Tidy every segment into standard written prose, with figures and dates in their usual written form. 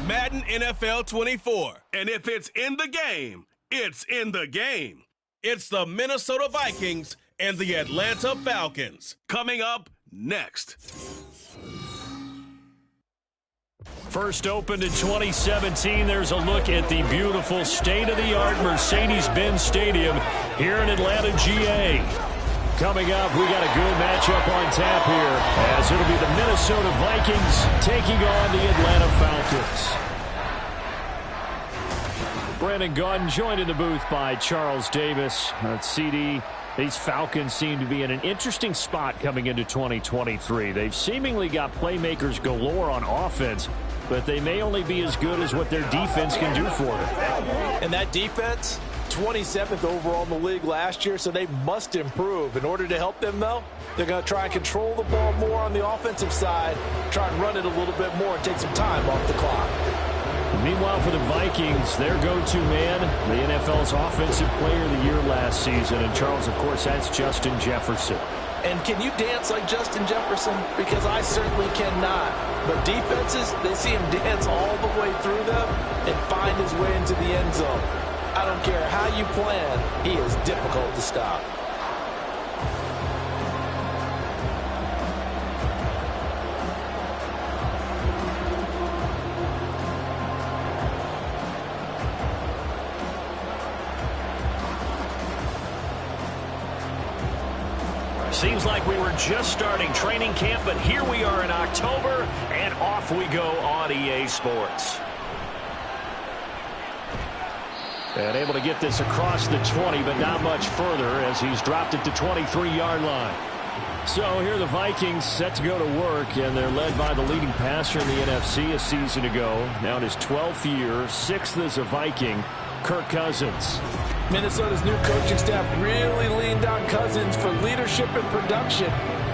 Madden NFL 24. And if it's in the game, it's in the game. It's the Minnesota Vikings and the Atlanta Falcons. Coming up next. First opened in 2017, there's a look at the beautiful state-of-the-art Mercedes-Benz Stadium here in Atlanta, GA. Coming up, we got a good matchup on tap here, as it'll be the Minnesota Vikings taking on the Atlanta Falcons. Brandon Gaudin joined in the booth by Charles Davis. CD, these Falcons seem to be in an interesting spot coming into 2023. They've seemingly got playmakers galore on offense, but they may only be as good as what their defense can do for them. And that defense, 27th overall in the league last year, so they must improve. In order to help them, though, they're going to try and control the ball more on the offensive side, try and run it a little bit more and take some time off the clock. Meanwhile, for the Vikings, their go-to man, the NFL's Offensive Player of the Year last season. And, Charles, of course, that's Justin Jefferson. And can you dance like Justin Jefferson? Because I certainly cannot. But defenses, they see him dance all the way through them and find his way into the end zone. I don't care how you plan, he is difficult to stop. Seems like we were just starting training camp, but here we are in October, and off we go on EA Sports. And able to get this across the 20, but not much further as he's dropped it to 23-yard line. So here the Vikings set to go to work, and they're led by the leading passer in the NFC a season ago. Now in his 12th year, 6th as a Viking, Kirk Cousins. Minnesota's new coaching staff really leaned on Cousins for leadership and production,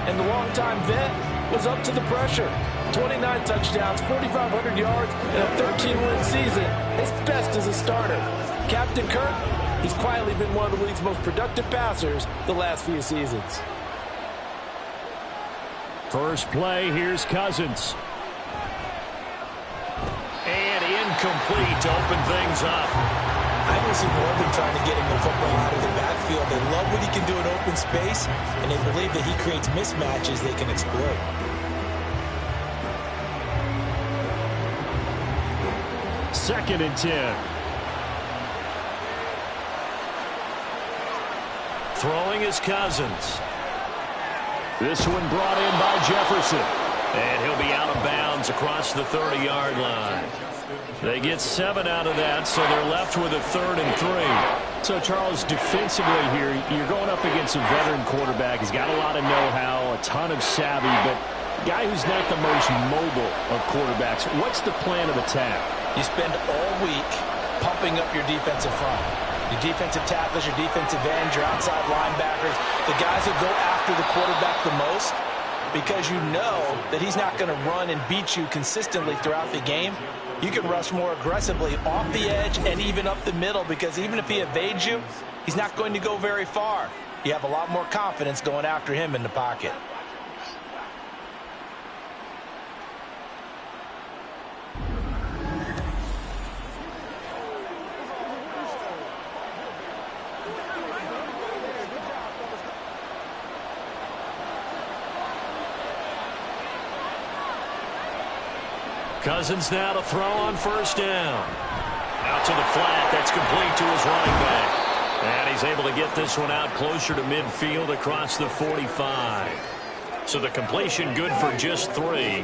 and the longtime vet was up to the pressure. 29 touchdowns, 4,500 yards, and a 13-win season, his best as a starter. Captain Kirk, he's quietly been one of the league's most productive passers the last few seasons. First play, here's Cousins. And incomplete to open things up. I don't see more than trying to get him the football out of the backfield. They love what he can do in open space, and they believe that he creates mismatches they can exploit. Second and 10. Throwing is Cousins. This one brought in by Jefferson. And he'll be out of bounds across the 30-yard line. They get 7 out of that, so they're left with a 3rd and 3. So, Charles, defensively here, you're going up against a veteran quarterback. He's got a lot of know-how, a ton of savvy, but a guy who's not the most mobile of quarterbacks. What's the plan of attack? You spend all week pumping up your defensive front. Your defensive tackles, your defensive ends, your outside linebackers, the guys that go after the quarterback the most, because you know that he's not going to run and beat you consistently throughout the game. You can rush more aggressively off the edge and even up the middle, because even if he evades you, he's not going to go very far. You have a lot more confidence going after him in the pocket. Cousins now to throw on first down. Out to the flat. That's complete to his running back. And he's able to get this one out closer to midfield across the 45. So the completion good for just 3.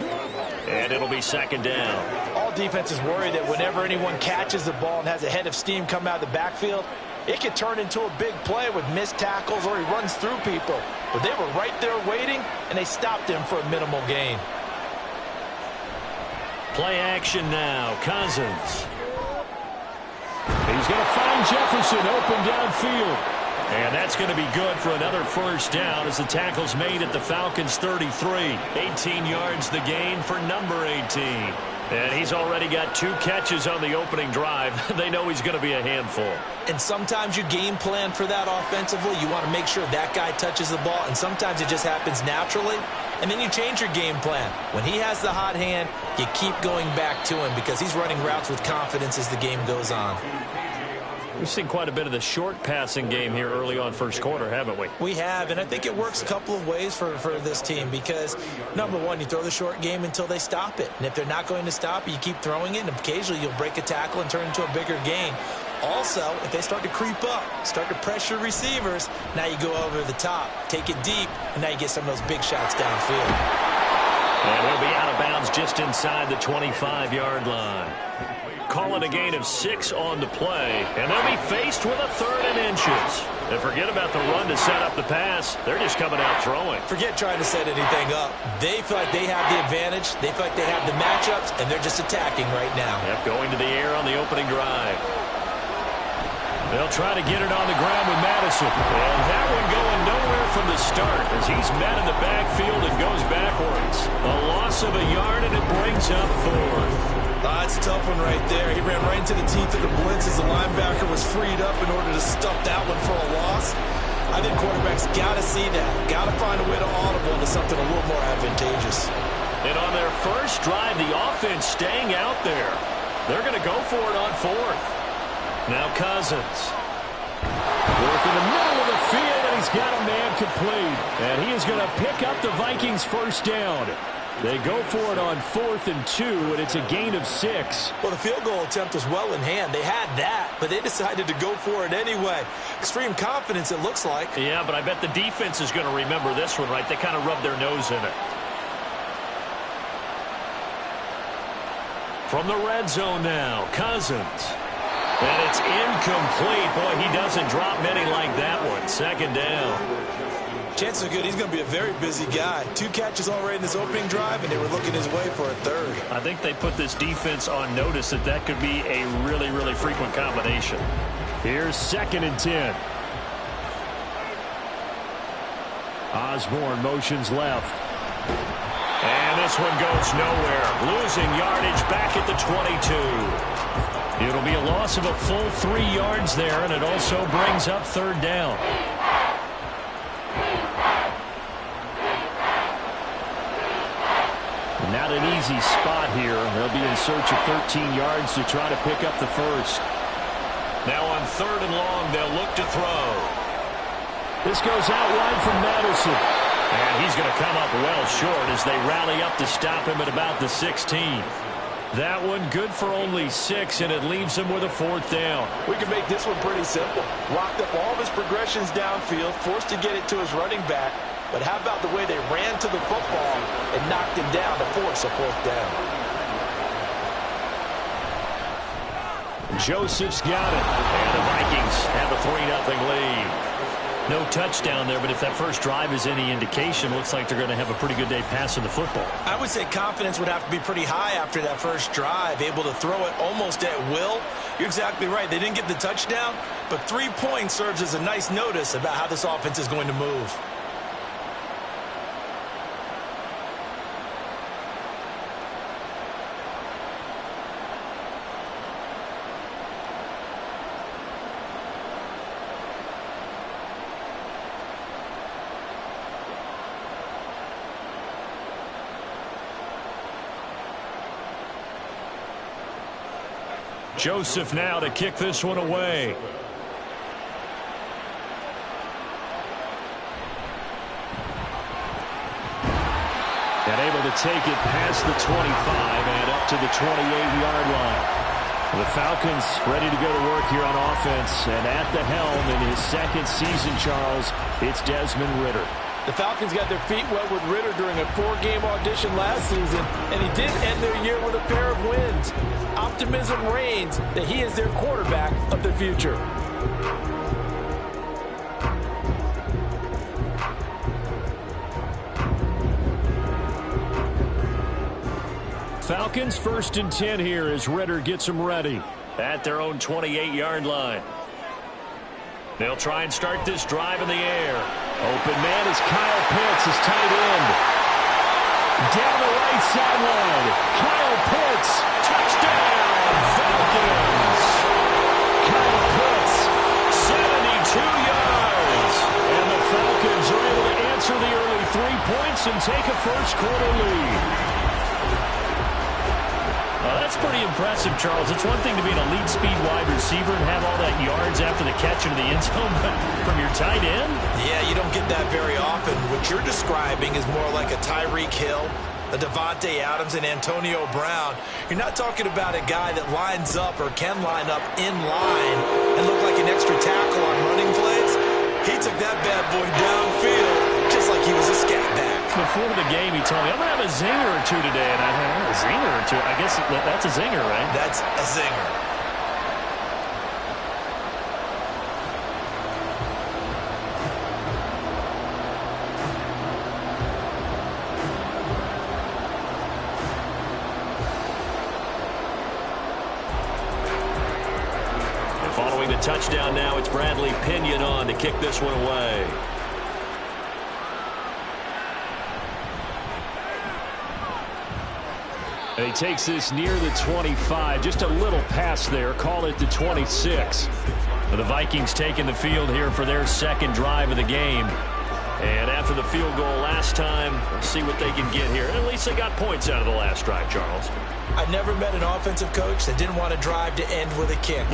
And it'll be second down. All defenses worry that whenever anyone catches the ball and has a head of steam come out of the backfield, it could turn into a big play with missed tackles or he runs through people. But they were right there waiting, and they stopped him for a minimal gain. Play action now. Cousins. He's going to find Jefferson open downfield. And that's going to be good for another first down as the tackle's made at the Falcons' 33. 18 yards the gain for number 18. And he's already got 2 catches on the opening drive. They know he's going to be a handful. And sometimes you game plan for that offensively. You want to make sure that guy touches the ball, and sometimes it just happens naturally. and then you change your game plan. When he has the hot hand, you keep going back to him because he's running routes with confidence as the game goes on. We've seen quite a bit of the short passing game here early on first quarter, haven't we? We have, and I think it works a couple of ways for this team because, number one, you throw the short game until they stop it. And if they're not going to stop it, you keep throwing it, and occasionally you'll break a tackle and turn it into a bigger gain. Also, if they start to creep up, start to pressure receivers, now you go over the top, take it deep, and now you get some of those big shots downfield. And he'll be out of bounds just inside the 25-yard line. Call it a gain of 6 on the play, and they'll be faced with a 3rd and inches. And forget about the run to set up the pass. They're just coming out throwing. Forget trying to set anything up. They feel like they have the advantage. They feel like they have the matchups, and they're just attacking right now. Yep, going to the air on the opening drive. They'll try to get it on the ground with Madison. And that one going nowhere from the start as he's met in the backfield and goes backwards. A loss of a yard, and it brings up 4th. That's a tough one right there. He ran right into the teeth of the blitz as the linebacker was freed up in order to stuff that one for a loss. I think quarterbacks got to see that. Got to find a way to audible into something a little more advantageous. And on their first drive, the offense staying out there. They're going to go for it on 4th. Now Cousins. Work in the middle of the field, and he's got a man complete. And he is going to pick up the Vikings' first down. They go for it on 4th and 2, and it's a gain of 6. Well, the field goal attempt was well in hand. They had that, but they decided to go for it anyway. Extreme confidence, it looks like. Yeah, but I bet the defense is going to remember this one, right? They kind of rubbed their nose in it. From the red zone now, Cousins. And it's incomplete. Boy, he doesn't drop many like that one. 2nd down. Chances are good he's going to be a very busy guy. 2 catches already in this opening drive, and they were looking his way for a 3rd. I think they put this defense on notice that could be a really, really frequent combination. Here's 2nd and 10. Osborne motions left. And this one goes nowhere. Losing yardage back at the 22. It'll be a loss of a full 3 yards there, and it also brings up 3rd down. Not an easy spot here. They'll be in search of 13 yards to try to pick up the first. Now on 3rd and long, they'll look to throw. This goes out wide from Madison. And he's going to come up well short as they rally up to stop him at about the 16. That one good for only 6, and it leaves him with a 4th down. We can make this one pretty simple. Locked up all of his progressions downfield, forced to get it to his running back. But how about the way they ran to the football and knocked him down to force a 4th down? Joseph's got it. And the Vikings have a 3-0 lead. No touchdown there, but if that first drive is any indication, looks like they're going to have a pretty good day passing the football. I would say confidence would have to be pretty high after that first drive, able to throw it almost at will. You're exactly right. They didn't get the touchdown, but 3 points serves as a nice notice about how this offense is going to move. Joseph now to kick this one away. And able to take it past the 25 and up to the 28-yard line. The Falcons ready to go to work here on offense. And at the helm in his 2nd season, Charles, it's Desmond Ridder. The Falcons got their feet wet with Ridder during a 4-game audition last season, and he did end their year with a pair of wins. Optimism reigns that he is their quarterback of the future. Falcons 1st and 10 here as Ridder gets them ready at their own 28-yard line. They'll try and start this drive in the air. Open man is Kyle Pitts, his tight end. Down the right sideline. Kyle Pitts, touchdown, Falcons. Kyle Pitts, 72 yards. And the Falcons are able to answer the early 3 points points and take a first-quarter lead. That's pretty impressive, Charles. It's one thing to be an elite speed wide receiver and have all that yards after the catch into the end zone, but from your tight end? Yeah, you don't get that very often. What you're describing is more like a Tyreek Hill, a Devontae Adams, and Antonio Brown. You're not talking about a guy that lines up or can line up in line and look like an extra tackle on running plays. He took that bad boy downfield just like he was a scat back. Before the game, he told me, I'm going to have a zinger or two today. And I thought, a zinger or two? I guess that's a zinger, right? That's a zinger. Following the touchdown now, it's Bradley Pinion on to kick this one away. And he takes this near the 25. Just a little pass there. Call it the 26. The Vikings taking the field here for their second drive of the game. And after the field goal last time, we'll see what they can get here. And at least they got points out of the last drive, Charles. I've never met an offensive coach that didn't want to drive to end with a kick.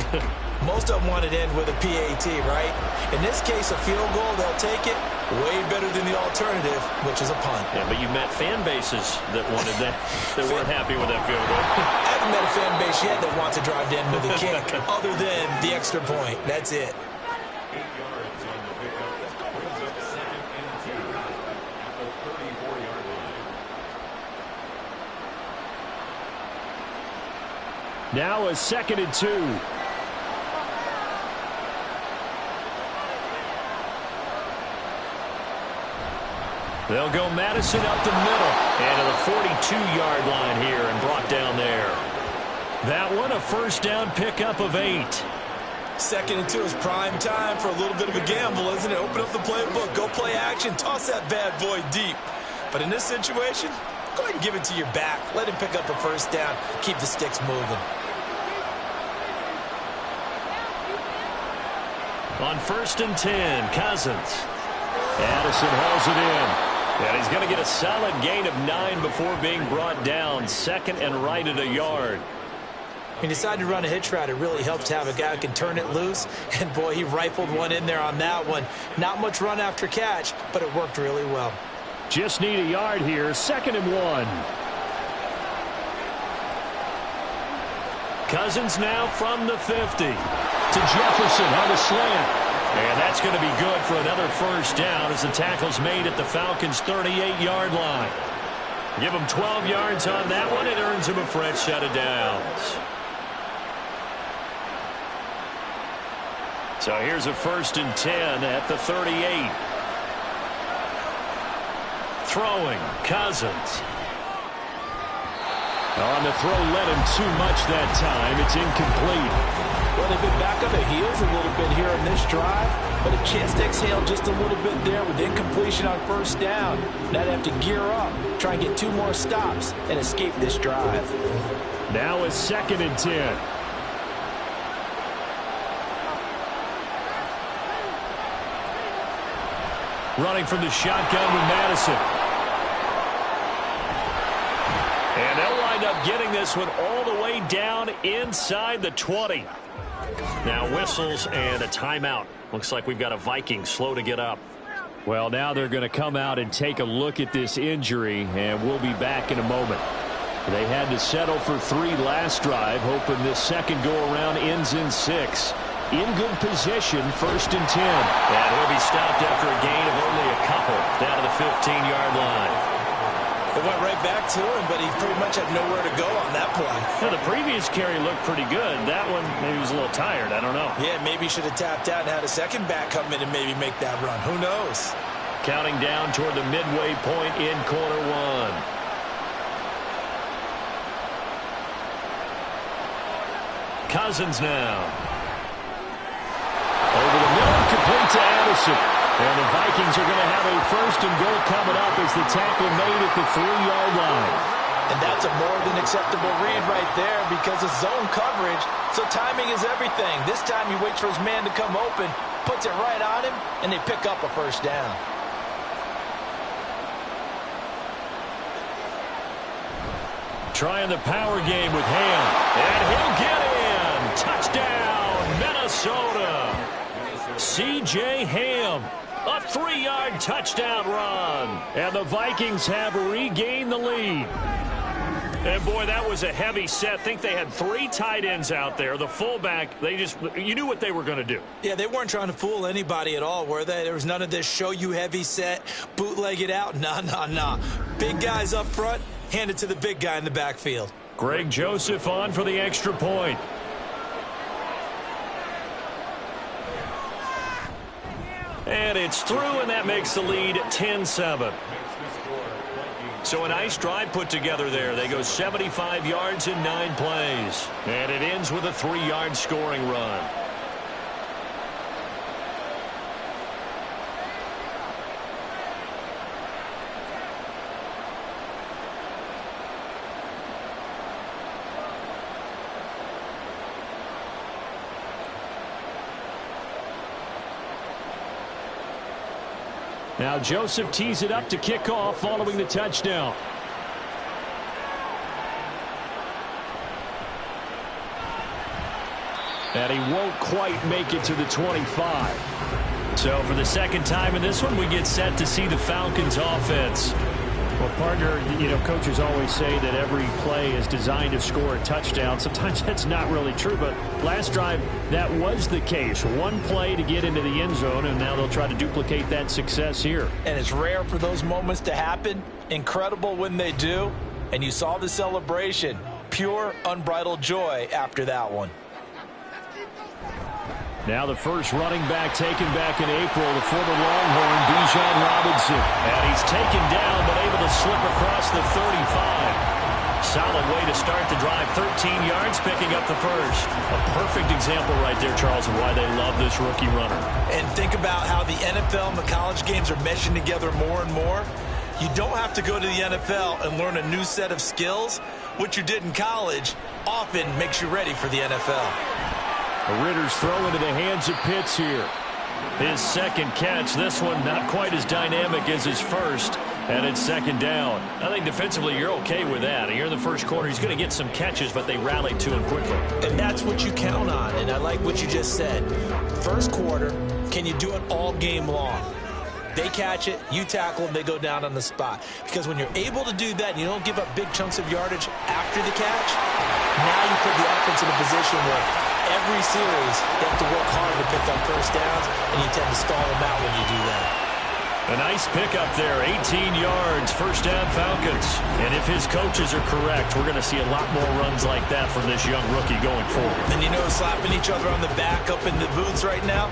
Most of them want it to end with a PAT, right? In this case, a field goal, they'll take it. Way better than the alternative, which is a punt. Yeah, but you've met fan bases that wanted that, that weren't happy with that field goal. I haven't met a fan base yet that wants to drive to end with a kick, other than the extra point. That's it. Now a 2nd and 2. They'll go Madison up the middle and to the 42-yard line here and brought down there. That one a first down pickup of 8. 2nd and 2 is prime time for a little bit of a gamble, isn't it? Open up the playbook, go play action, toss that bad boy deep. But in this situation, go ahead and give it to your back. Let him pick up a first down. Keep the sticks moving. On 1st and 10, Cousins. Addison hauls it in. And he's going to get a solid gain of 9 before being brought down. 2nd and right at a yard. He decided to run a hitch route. It really helps to have a guy who can turn it loose. And, boy, he rifled one in there on that one. Not much run after catch, but it worked really well. Just need a yard here. 2nd and 1. Cousins now from the 50 to Jefferson on the slant. And that's going to be good for another first down as the tackle's made at the Falcons' 38-yard line. Give him 12 yards on that one. It earns him a fresh set of downs. So here's a 1st and 10 at the 38. Throwing, Cousins. On the throw, led him too much that time. It's incomplete. Well, they've been back on their heels a little bit here in this drive, but a chance to exhale just a little bit there with incompletion on first down. Now they have to gear up, try and get 2 more stops, and escape this drive. Now a 2nd and 10. Running from the shotgun with Madison. And they'll wind up getting this one all the way down inside the 20. Now whistles and a timeout. Looks like we've got a Vikings slow to get up. Well, now they're going to come out and take a look at this injury, and we'll be back in a moment. They had to settle for 3 last drive, hoping this second go-around ends in 6. In good position, 1st and 10. And he'll be stopped after a gain of only a couple down to the 15-yard line. It went right back to him, but he pretty much had nowhere to go on that play. Well, the previous carry looked pretty good. That one, maybe he was a little tired. I don't know. Yeah, maybe he should have tapped out and had a second back come in and maybe make that run. Who knows? Counting down toward the midway point in quarter 1. Cousins now. Over the middle, complete to Addison. And the Vikings are going to have a 1st and goal coming up as the tackle made at the 3-yard line. And that's a more than acceptable read right there because it's zone coverage, so timing is everything. This time he waits for his man to come open, puts it right on him, and they pick up a first down. Trying the power game with Ham. And he'll get in. Touchdown, Minnesota. C.J. Ham. A 3-yard touchdown run. And the Vikings have regained the lead. And, boy, that was a heavy set. I think they had 3 tight ends out there. The fullback, you knew what they were going to do. Yeah, they weren't trying to fool anybody at all, were they? There was none of this show you heavy set, bootleg it out. Nah. Big guys up front, hand it to the big guy in the backfield. Greg Joseph on for the extra point. And it's through, and that makes the lead 10-7. So a nice drive put together there. They go 75 yards in 9 plays. And it ends with a 3-yard scoring run. Now Joseph tees it up to kick off following the touchdown. And he won't quite make it to the 25. So for the second time in this one, we get set to see the Falcons offense. Well, partner, coaches always say that every play is designed to score a touchdown. Sometimes that's not really true, but last drive, that was the case. One play to get into the end zone, and now they'll try to duplicate that success here. And it's rare for those moments to happen. Incredible when they do. And you saw the celebration. Pure, unbridled joy after that one. Now the first running back taken back in April, the former Longhorn, Bijan Robinson. And he's taken down, but able to slip across the 35. Solid way to start the drive. 13 yards, picking up the first. A perfect example right there, Charles, of why they love this rookie runner. And think about how the NFL and the college games are meshing together more and more. You don't have to go to the NFL and learn a new set of skills. What you did in college often makes you ready for the NFL. Ritter's throw into the hands of Pitts here. His second catch. This one not quite as dynamic as his first. And it's second down. I think defensively you're okay with that. You're in the first quarter. He's going to get some catches, but they rallied to him quickly. And that's what you count on. And I like what you just said. First quarter, can you do it all game long? They catch it, you tackle them, they go down on the spot. Because when you're able to do that and you don't give up big chunks of yardage after the catch, now you put the offense in a position where every series they have to work hard to pick up first downs, and you tend to stall them out when you do that. A nice pickup there, 18 yards, first down Falcons. And if his coaches are correct, we're going to see a lot more runs like that from this young rookie going forward. And you know, slapping each other on the back up in the booths right now,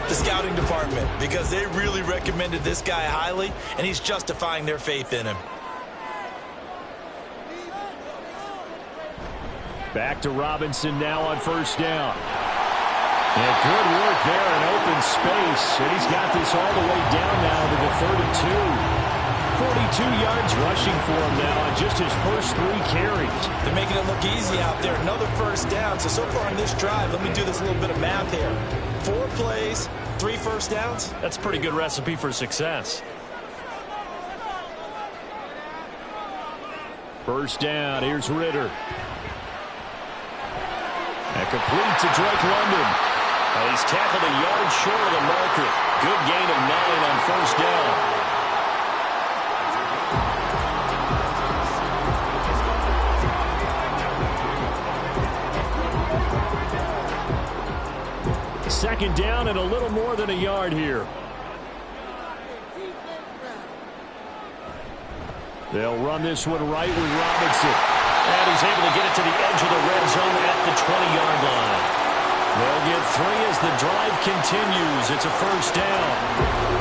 the scouting department, because they really recommended this guy highly, and he's justifying their faith in him. Back to Robinson now on first down. And good work there in open space. And he's got this all the way down now to the 32. 42 yards rushing for him now on just his first 3 carries. They're making it look easy out there. Another first down. So far in this drive, let me do this little bit of math here. 4 plays, 3 first downs. That's a pretty good recipe for success. First down. Here's Ritter. And complete to Drake London. He's tackled a yard short of the marker. Good gain of 9 on first down. Second down and a little more than a yard here. They'll run this one right with Robinson. And he's able to get it to the edge of the red zone at the 20-yard line. They'll get 3 as the drive continues. It's a first down.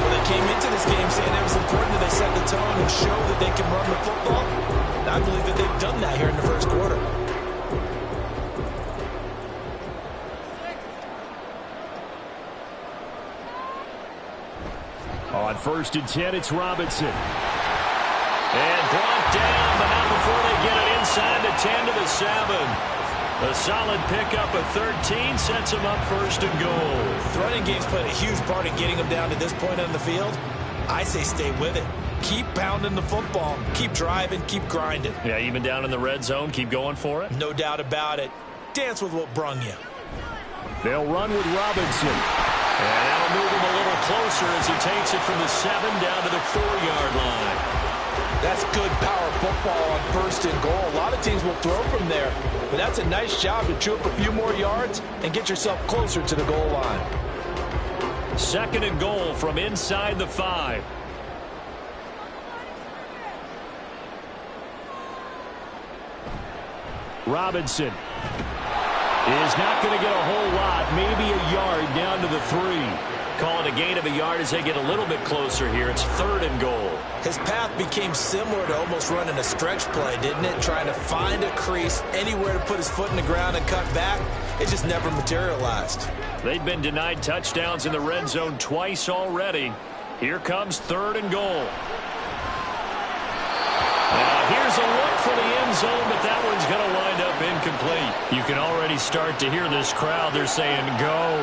Well, they came into this game saying it was important that they set the tone and show that they can run the football. And I believe that they've done that here in the first quarter. On first and 10, it's Robinson. And brought down, but not before they get it inside the 10 to the 7. A solid pickup of 13 sets him up first and goal. The running game's played a huge part in getting them down to this point on the field. I say stay with it. Keep pounding the football. Keep driving. Keep grinding. Yeah, even down in the red zone, keep going for it. No doubt about it. Dance with what brung you. They'll run with Robinson. And that'll move him a little closer as he takes it from the 7 down to the 4-yard line. That's good power football on 1st and goal. A lot of teams will throw from there, but that's a nice job to chew up a few more yards and get yourself closer to the goal line. 2nd and goal from inside the 5. Robinson is not going to get a whole lot, maybe a yard down to the 3. Call it a gain of a yard as they get a little bit closer here. It's 3rd and goal. His path became similar to almost running a stretch play, didn't it? Trying to find a crease, anywhere to put his foot in the ground and cut back. It just never materialized. They've been denied touchdowns in the red zone twice already. Here comes 3rd and goal. Here's a look for the end zone, but that one's going to wind up incomplete. You can already start to hear this crowd. They're saying, go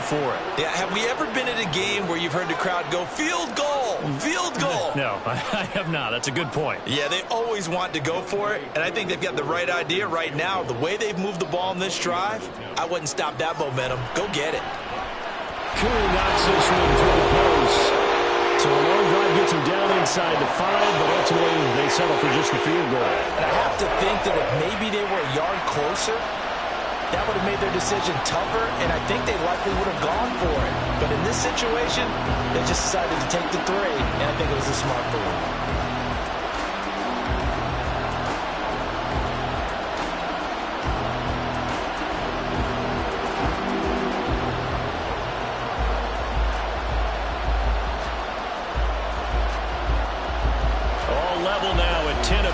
for it. Yeah, have we ever been at a game where you've heard the crowd go, field goal, field goal? No, I have not. That's a good point. Yeah, they always want to go for it, and I think they've got the right idea right now. The way they've moved the ball in this drive, I wouldn't stop that momentum. Go get it. Cool knocks this one through the post. So a long drive gets them down inside the 5, but ultimately they settle for just the field goal. And I have to think that if maybe they were a yard closer, that would have made their decision tougher, and I think they likely would have gone for it. But in this situation, they just decided to take the 3, and I think it was a smart move.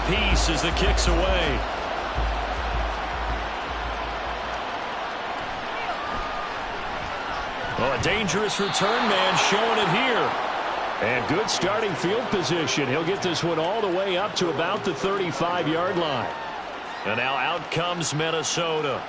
Apiece as the kick's away. Well, a dangerous return man showing it here. And good starting field position. He'll get this one all the way up to about the 35-yard line. And now out comes Minnesota.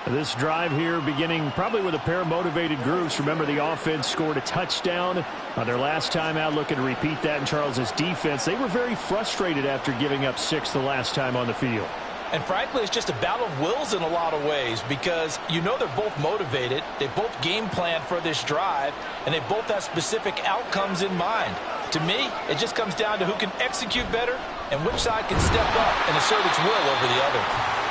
This drive here beginning probably with a pair of motivated groups. Remember, the offense scored a touchdown on their last time out, looking to repeat that in Charles's defense. They were very frustrated after giving up 6 the last time on the field. And frankly, it's just a battle of wills in a lot of ways because you know they're both motivated. They both game plan for this drive, and they both have specific outcomes in mind. To me, it just comes down to who can execute better and which side can step up and assert its will over the other.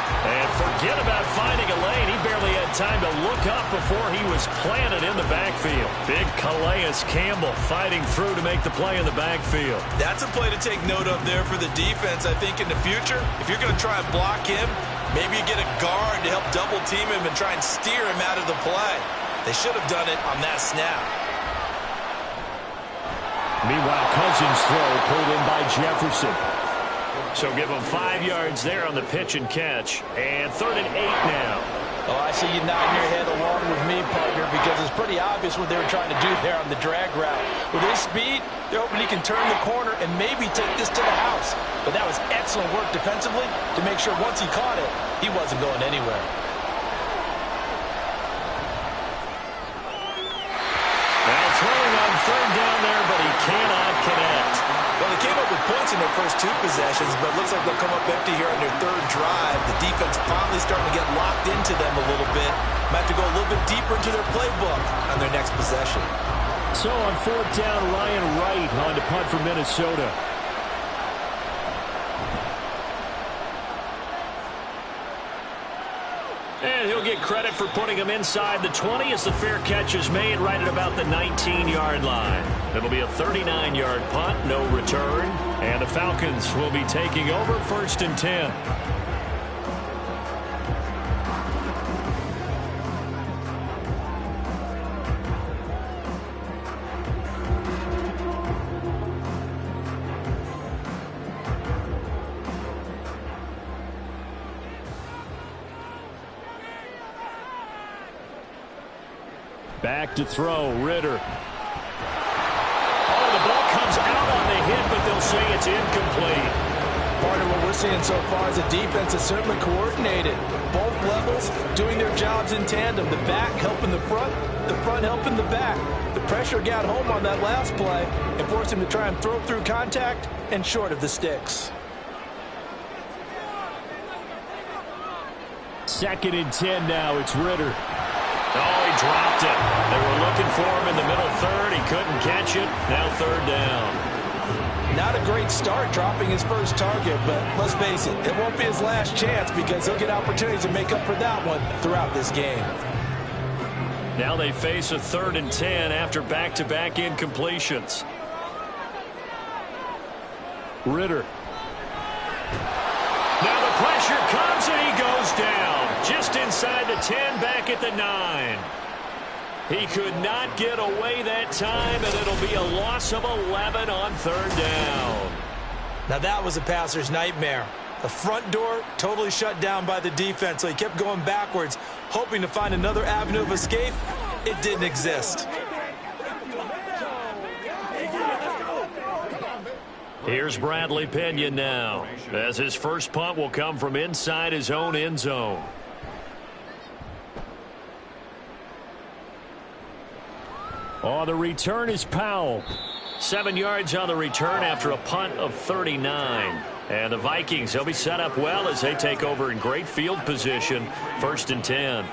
And forget about finding a lane. He barely had time to look up before he was planted in the backfield. Big Calais Campbell fighting through to make the play in the backfield. That's a play to take note of there for the defense, I think, in the future. If you're going to try and block him, maybe you get a guard to help double team him and try and steer him out of the play. They should have done it on that snap. Meanwhile, Cousins' throw pulled in by Jefferson. So give them 5 yards there on the pitch and catch. And 3rd and 8 now. Oh, I see you nodding your head along with me, partner, because it's pretty obvious what they were trying to do there on the drag route. With his speed, they're hoping he can turn the corner and maybe take this to the house. But that was excellent work defensively to make sure once he caught it, he wasn't going anywhere. Now throwing on 3rd down there, but he cannot connect. Well, they came up with points in their first 2 possessions, but it looks like they'll come up empty here on their 3rd drive. The defense finally starting to get locked into them a little bit. Might have to go a little bit deeper into their playbook on their next possession. So on 4th down, Ryan Wright on to punt for Minnesota. And he'll get credit for putting him inside the 20 as the fair catch is made right at about the 19-yard line. It'll be a 39-yard punt, no return. And the Falcons will be taking over 1st and 10. Back to throw, Ritter. Oh, the ball comes out on the hit, but they'll say it's incomplete. Partner, what we're seeing so far is the defense is certainly coordinated. Both levels doing their jobs in tandem. The back helping the front helping the back. The pressure got home on that last play and forced him to try and throw through contact and short of the sticks. 2nd and 10 now. It's Ritter. Oh, he dropped it. They were looking for him in the middle third. He couldn't catch it. Now 3rd down. Not a great start dropping his first target, but let's face it, it won't be his last chance because he'll get opportunities to make up for that one throughout this game. Now they face a 3rd and 10 after back-to-back incompletions. Ritter. Now the pressure comes and he goes down. Just inside the 10, back at the 9. He could not get away that time, and it'll be a loss of 11 on 3rd down. Now that was a passer's nightmare. The front door totally shut down by the defense, so he kept going backwards, hoping to find another avenue of escape. It didn't exist. Here's Bradley Pinion now, as his first punt will come from inside his own end zone. Oh, the return is Powell. 7 yards on the return after a punt of 39. And the Vikings, they'll be set up well as they take over in great field position. 1st and 10.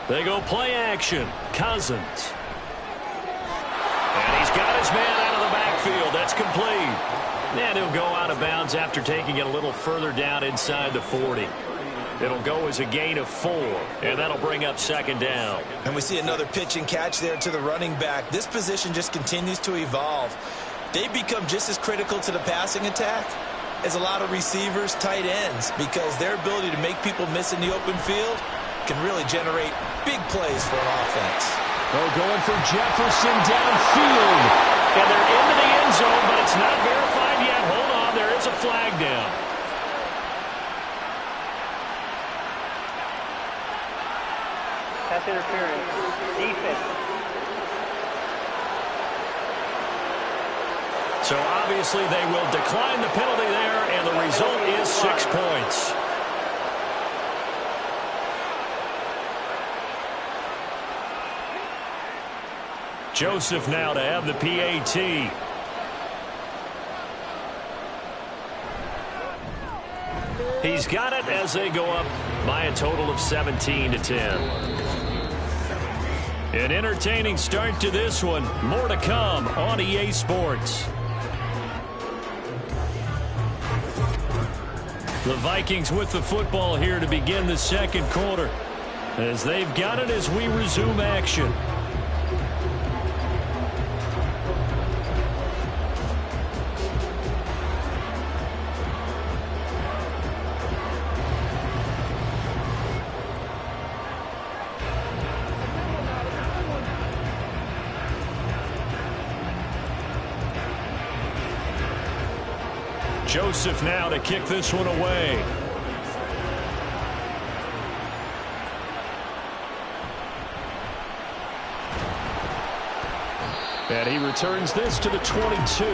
They go play action. Cousins. And he's got his man out of the backfield. That's complete. And he'll go out of bounds after taking it a little further down inside the 40. It'll go as a gain of 4, and that'll bring up 2nd down. And we see another pitch and catch there to the running back. This position just continues to evolve. They become just as critical to the passing attack as a lot of receivers, tight ends, because their ability to make people miss in the open field can really generate big plays for an offense. Oh, going for Jefferson downfield. And they're into the end zone, but it's not verified yet. Hold on, there is a flag down. Pass interference. Defense. So obviously they will decline the penalty there, and the result is 6 points. Joseph now to have the PAT. He's got it as they go up by a total of 17 to 10. An entertaining start to this one. More to come on EA Sports. The Vikings with the football here to begin the 2nd quarter, as they've got it as we resume action. Joseph now to kick this one away. And he returns this to the 22.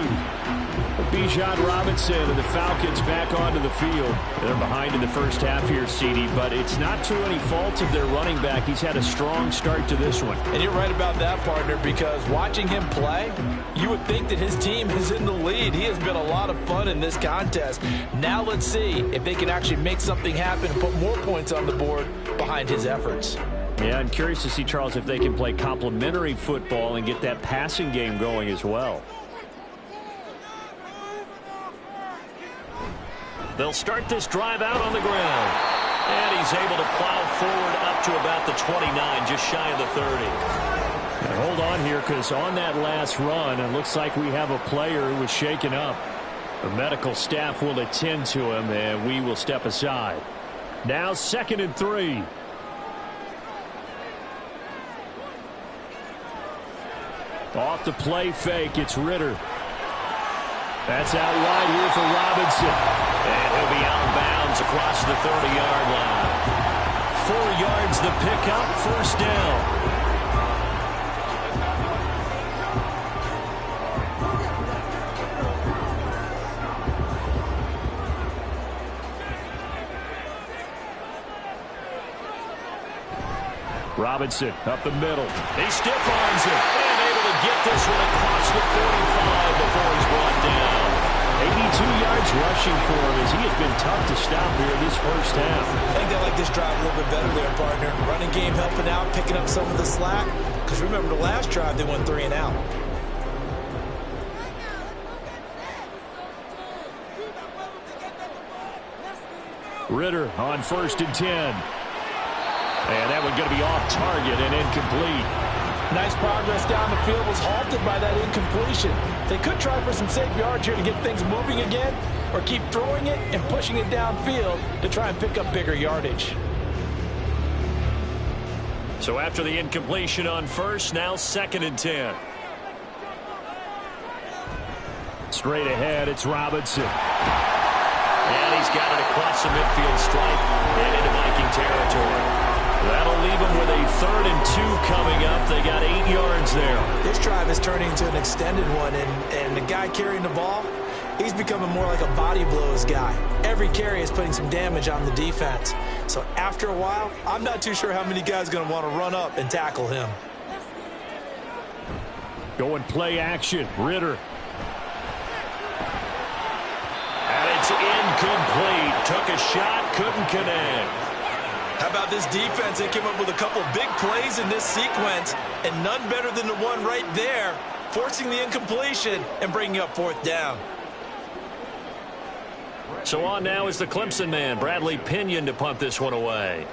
Bijan and the Falcons back onto the field. They're behind in the first half here, CD, but it's not to any fault of their running back. He's had a strong start to this one. And you're right about that, partner, because watching him play, you would think that his team is in the lead. He has been a lot of fun in this contest. Now let's see if they can actually make something happen and put more points on the board behind his efforts. Yeah, I'm curious to see, Charles, if they can play complementary football and get that passing game going as well. They'll start this drive out on the ground. And he's able to plow forward up to about the 29, just shy of the 30. Now hold on here, because on that last run, it looks like we have a player who was shaken up. The medical staff will attend to him, and we will step aside. Now 2nd and 3. Off the play fake, it's Ritter. That's out wide here for Robinson. And he'll be out of bounds across the 30-yard line. 4 yards the pickup, first down. Robinson up the middle. He stiff arms it and able to get this one across the 45 before he's brought down. 82 yards rushing for him as he has been tough to stop here this first half. I think they like this drive a little bit better there, partner. Running game helping out, picking up some of the slack. Because remember the last drive, they went 3 and out. Ritter on 1st and 10. And that one going to be off target and incomplete. Nice progress down the field was halted by that incompletion. They could try for some safe yards here to get things moving again, or keep throwing it and pushing it downfield to try and pick up bigger yardage. So after the incompletion on 1st, now 2nd and 10. Straight ahead, it's Robinson. And he's got it across the midfield stripe and into Viking territory. That'll leave them with a 3rd and 2 coming up. They got 8 yards there. This drive is turning into an extended one, and the guy carrying the ball, he's becoming more like a body blows guy. Every carry is putting some damage on the defense. So after a while, I'm not too sure how many guys are going to want to run up and tackle him. Going play action, Ritter. And it's incomplete. Took a shot, couldn't connect. How about this defense? They came up with a couple big plays in this sequence, and none better than the one right there, forcing the incompletion and bringing up 4th down. So on now is the Clemson man, Bradley Pinion, to punt this one away.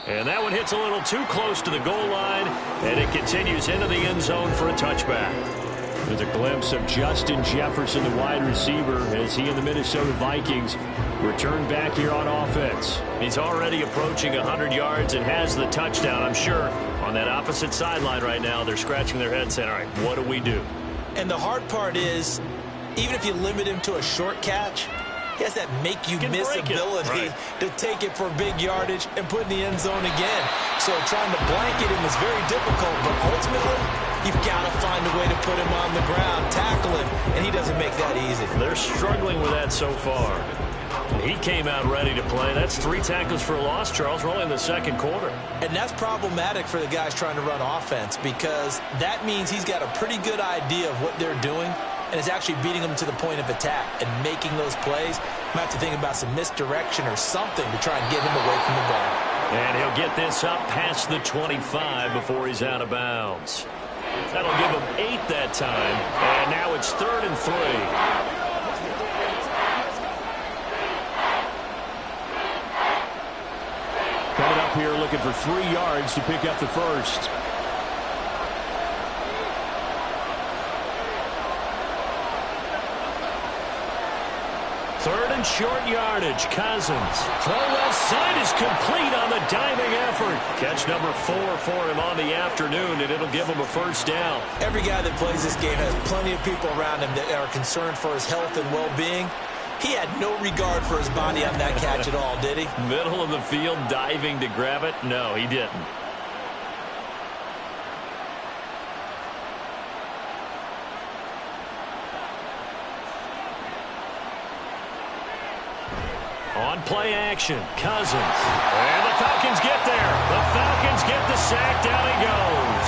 And that one hits a little too close to the goal line, and it continues into the end zone for a touchback. There's a glimpse of Justin Jefferson, the wide receiver, as he and the Minnesota Vikings return back here on offense. He's already approaching 100 yards and has the touchdown. I'm sure on that opposite sideline right now, they're scratching their heads saying, all right, what do we do? And the hard part is, even if you limit him to a short catch, he has that make-you-miss ability to take it for big yardage and put in the end zone again. So trying to blanket him is very difficult, but ultimately, you've got to find a way to put him on the ground, tackle him, and he doesn't make that easy. They're struggling with that so far. He came out ready to play. That's 3 tackles for a loss, Charles. We're only in the 2nd quarter. And that's problematic for the guys trying to run offense, because that means he's got a pretty good idea of what they're doing, and it's actually beating them to the point of attack and making those plays. Might have to think about some misdirection or something to try and get him away from the ball. And he'll get this up past the 25 before he's out of bounds. That'll give him 8 that time, and now it's 3rd and 3. Coming up here looking for 3 yards to pick up the 1st. 3rd and short yardage. Cousins. Throw left side is complete on the diving effort. Catch number 4 for him on the afternoon, and it'll give him a 1st down. Every guy that plays this game has plenty of people around him that are concerned for his health and well-being. He had no regard for his body on that catch at all, did he? Middle of the field, diving to grab it? No, he didn't. On play action, Cousins. And the Falcons get there. The Falcons get the sack. Down he goes.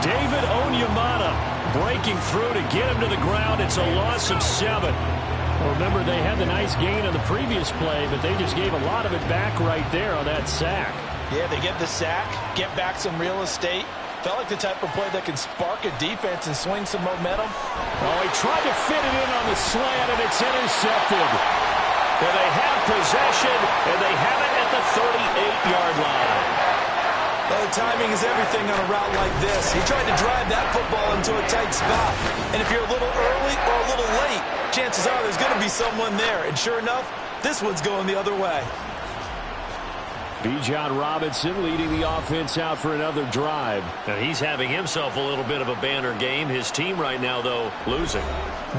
David Onyemata breaking through to get him to the ground. It's a loss of 7. Well, remember, they had the nice gain on the previous play, but they just gave a lot of it back right there on that sack. Yeah, they get the sack, get back some real estate. Felt like the type of play that can spark a defense and swing some momentum. Oh, he tried to fit it in on the slant, and it's intercepted. Well, they have possession, and they have it at the 38-yard line. Well, timing is everything on a route like this. He tried to drive that football into a tight spot. And if you're a little early or a little late, chances are there's going to be someone there. And sure enough, this one's going the other way. Bijan Robinson leading the offense out for another drive. And he's having himself a little bit of a banner game. His team right now, though, losing.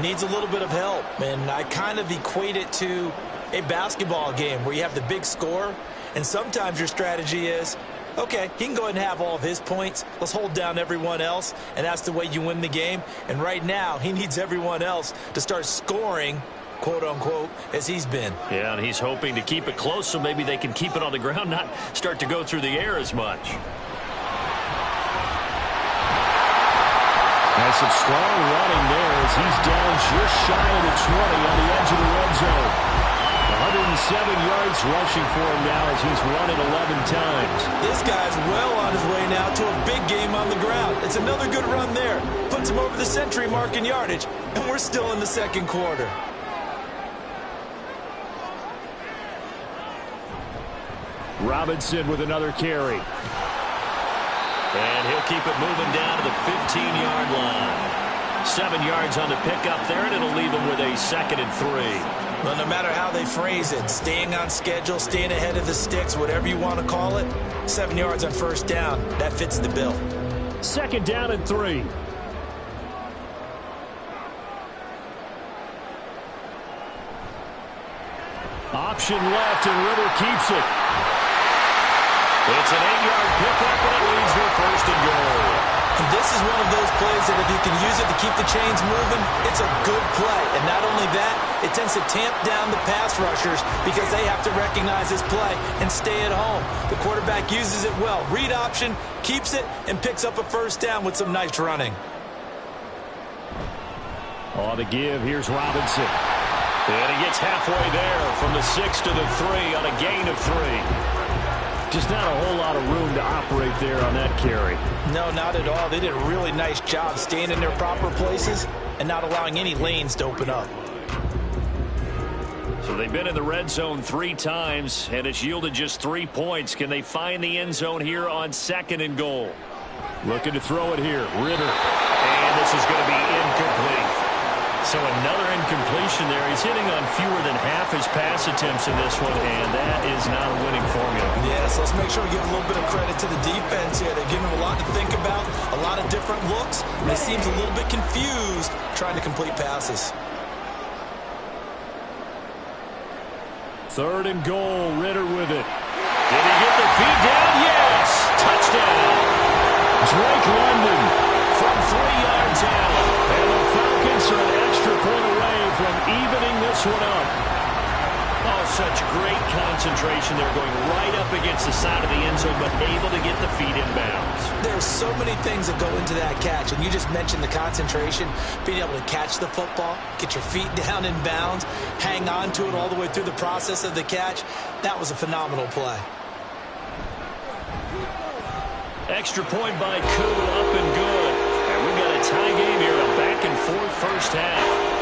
Needs a little bit of help. And I kind of equate it to a basketball game where you have the big score. And sometimes your strategy is, okay, he can go ahead and have all of his points. Let's hold down everyone else. And that's the way you win the game. And right now, he needs everyone else to start scoring, quote-unquote, as he's been. Yeah, and he's hoping to keep it close so maybe they can keep it on the ground, not start to go through the air as much. That's some strong running there as he's down just shy of the 20 on the edge of the red zone. 107 yards rushing for him now as he's run it 11 times. This guy's well on his way now to a big game on the ground. It's another good run there. Puts him over the century mark in yardage, and we're still in the second quarter. Robinson with another carry. And he'll keep it moving down to the 15-yard line. 7 yards on the pickup there, and it'll leave him with a 2nd and 3. Well, no matter how they phrase it, staying on schedule, staying ahead of the sticks, whatever you want to call it, 7 yards on first down, that fits the bill. 2nd down and 3. Option left, and Ritter keeps it. It's an 8-yard pickup, and it leads to a 1st and goal. And this is one of those plays that if you can use it to keep the chains moving, it's a good play. And not only that, it tends to tamp down the pass rushers because they have to recognize this play and stay at home. The quarterback uses it well. Read option, keeps it, and picks up a 1st down with some nice running. On the give, here's Robinson. And he gets halfway there from the 6 to the 3 on a gain of 3. Just not a whole lot of room to operate there on that carry. No, not at all. They did a really nice job staying in their proper places and not allowing any lanes to open up. So they've been in the red zone 3 times, and it's yielded just 3 points. Can they find the end zone here on 2nd and goal? Looking to throw it here. Ritter. And this is going to be incomplete. So another incompletion there. He's hitting on fewer than half his pass attempts in this one, and that is not a winning formula. Yes, let's make sure we give a little bit of credit to the defense here. They're giving him a lot to think about, a lot of different looks, and he seems a little bit confused trying to complete passes. 3rd and goal. Ritter with it. Did he get the feet down? Yes! Touchdown! Drake London from 3 yards out. And the Falcons are an extra point away from evening this one up. Oh, such great concentration. They're going right up against the side of the end zone, but able to get the feet in bounds. There's so many things that go into that catch, and you just mentioned the concentration, being able to catch the football, get your feet down in bounds, hang on to it all the way through the process of the catch. That was a phenomenal play. Extra point by Koo, up and good. And we've got a tie game here, a back-and-forth first half.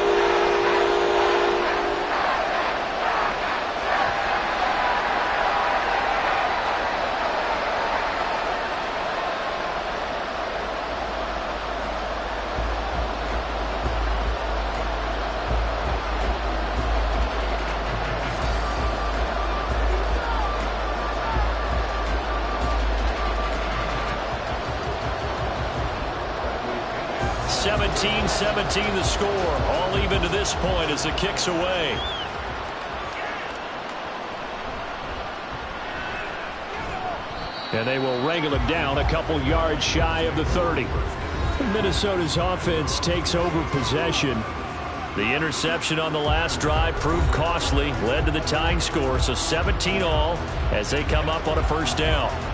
The score, all even to this point as the kick's away. And they will wrangle him down a couple yards shy of the 30. Minnesota's offense takes over possession. The interception on the last drive proved costly, led to the tying score, so 17 all as they come up on a 1st down.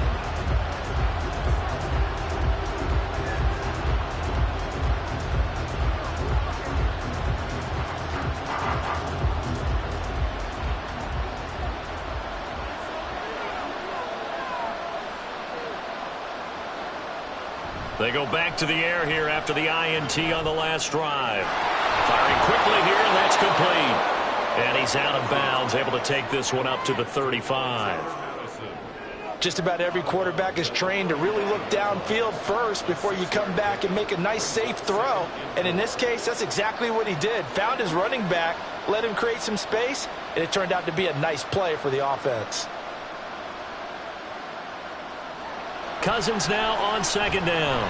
They go back to the air here after the INT on the last drive. Firing quickly here, and that's complete. And he's out of bounds, able to take this one up to the 35. Just about every quarterback is trained to really look downfield first before you come back and make a nice, safe throw. And in this case, that's exactly what he did. Found his running back, let him create some space, and it turned out to be a nice play for the offense. Cousins now on second down.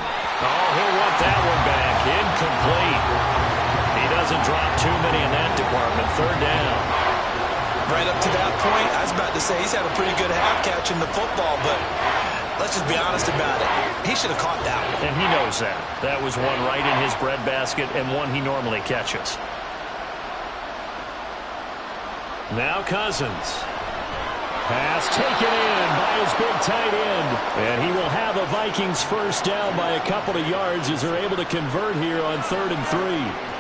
Oh, he'll want that one back. Incomplete. He doesn't drop too many in that department. Third down. Right up to that point, I was about to say he's had a pretty good half catching the football, but let's just be honest about it. He should have caught that one. And he knows that. That was one right in his breadbasket and one he normally catches. Now Cousins. Pass taken in by his big tight end. And he will have a Vikings first down by a couple of yards as they're able to convert here on 3rd and 3.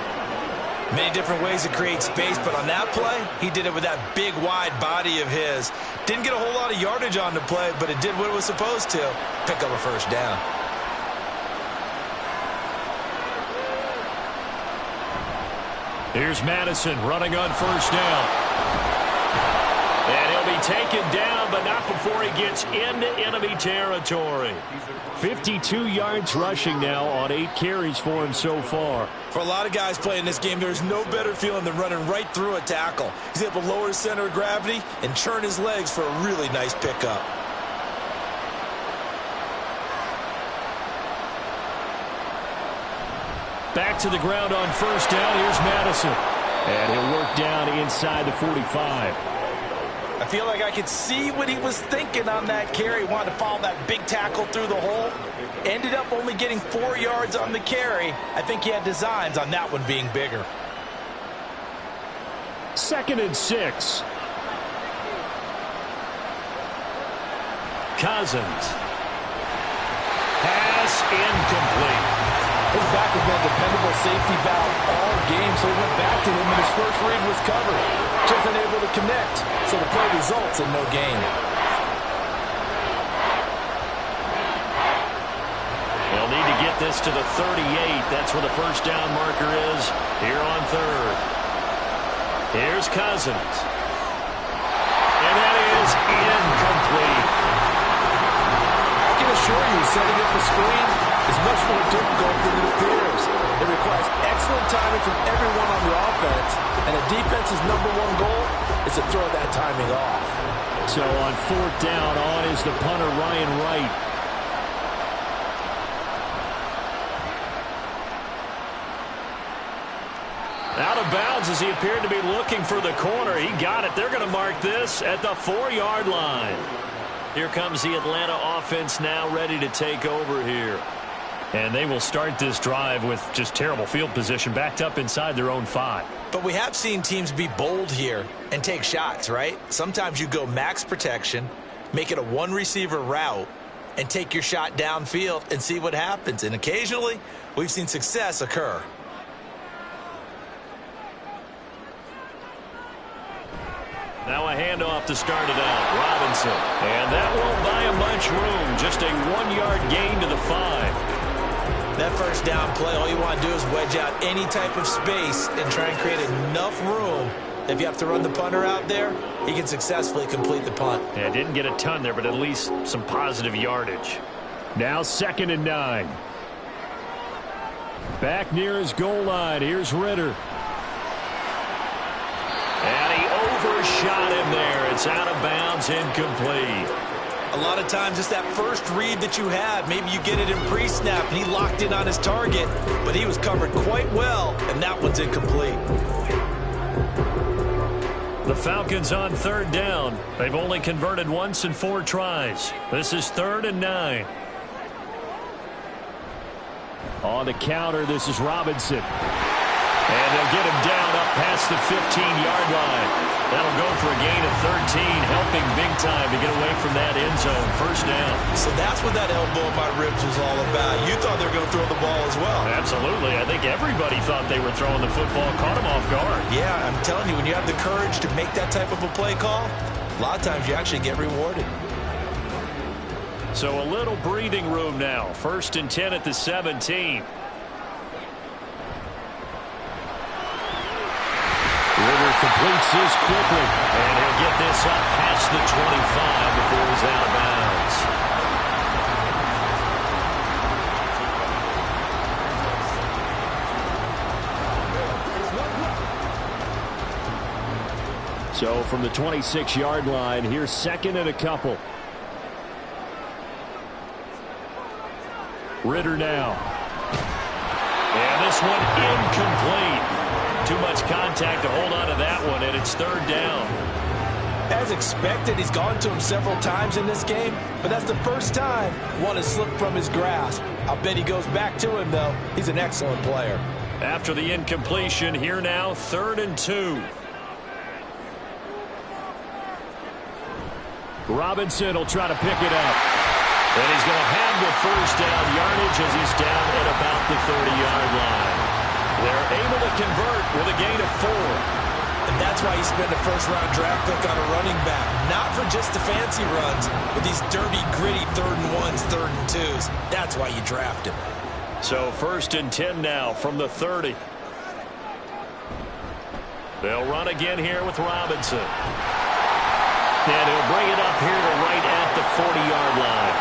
Many different ways to create space, but on that play, he did it with that big, wide body of his. Didn't get a whole lot of yardage on the play, but it did what it was supposed to. Pick up a first down. Here's Madison running on first down. And he'll be taken down, but not before he gets into enemy territory. 52 yards rushing now on 8 carries for him so far. For a lot of guys playing this game, there's no better feeling than running right through a tackle. He's able to lower his center of gravity and churn his legs for a really nice pickup. Back to the ground on first down. Here's Madison. And he'll work down inside the 45. I feel like I could see what he was thinking on that carry. Wanted to follow that big tackle through the hole. Ended up only getting 4 yards on the carry. I think he had designs on that one being bigger. 2nd and 6. Cousins. Pass incomplete. His back has been a dependable safety valve all game, so he went back to him when his first read was covered. Just unable to connect, so the play results in no gain. They'll need to get this to the 38. That's where the first down marker is here on 3rd. Here's Cousins. And that is incomplete. I can assure you, setting up a screen is much more difficult than it appears. It requires excellent timing from everyone on the offense, and a defense's #1 goal is to throw that timing off. So on 4th down, on is the punter, Ryan Wright. Out of bounds as he appeared to be looking for the corner. He got it. They're going to mark this at the 4-yard line. Here comes the Atlanta offense now ready to take over here. And they will start this drive with just terrible field position, backed up inside their own 5. But we have seen teams be bold here and take shots, right? Sometimes you go max protection, make it a one-receiver route, and take your shot downfield and see what happens. And occasionally, we've seen success occur. Now a handoff to start it out. Robinson. And that won't buy him much room. Just a 1-yard gain to the 5. That first down play, all you want to do is wedge out any type of space and try and create enough room. If you have to run the punter out there, he can successfully complete the punt. Yeah, didn't get a ton there, but at least some positive yardage. Now 2nd and 9. Back near his goal line. Here's Ritter. And he overshot him there. It's out of bounds, incomplete. A lot of times it's that first read that you had. Maybe you get it in pre-snap and he locked in on his target, but he was covered quite well, and that one's incomplete. The Falcons on 3rd down. They've only converted once in 4 tries. This is 3rd and 9. On the counter, this is Robinson. And they'll get him down up past the 15-yard line. That'll go for a gain of 13, helping big time to get away from that end zone. First down. So that's what that elbow in my ribs was all about. You thought they were going to throw the ball as well. Absolutely. I think everybody thought they were throwing the football, caught him off guard. Yeah, I'm telling you, when you have the courage to make that type of a play call, a lot of times you actually get rewarded. So a little breathing room now. 1st and 10 at the 17. Ritter completes this quickly. And he'll get this up past the 25 before he's out of bounds. So from the 26-yard line, here's second and a couple. Ritter now. And this one incomplete. Too much contact to hold on to that one, and it's third down. As expected, he's gone to him several times in this game, but that's the first time one has slipped from his grasp. I'll bet he goes back to him, though. He's an excellent player. After the incompletion, here now, 3rd and 2. Robinson will try to pick it up. And he's going to have the first down yardage as he's down at about the 30-yard line. They're able to convert with a gain of 4. And that's why you spend a first-round draft pick on a running back. Not for just the fancy runs, but these dirty, gritty 3rd and 1s, 3rd and 2s. That's why you draft him. So 1st and 10 now from the 30. They'll run again here with Robinson. And he'll bring it up here to right at the 40-yard line.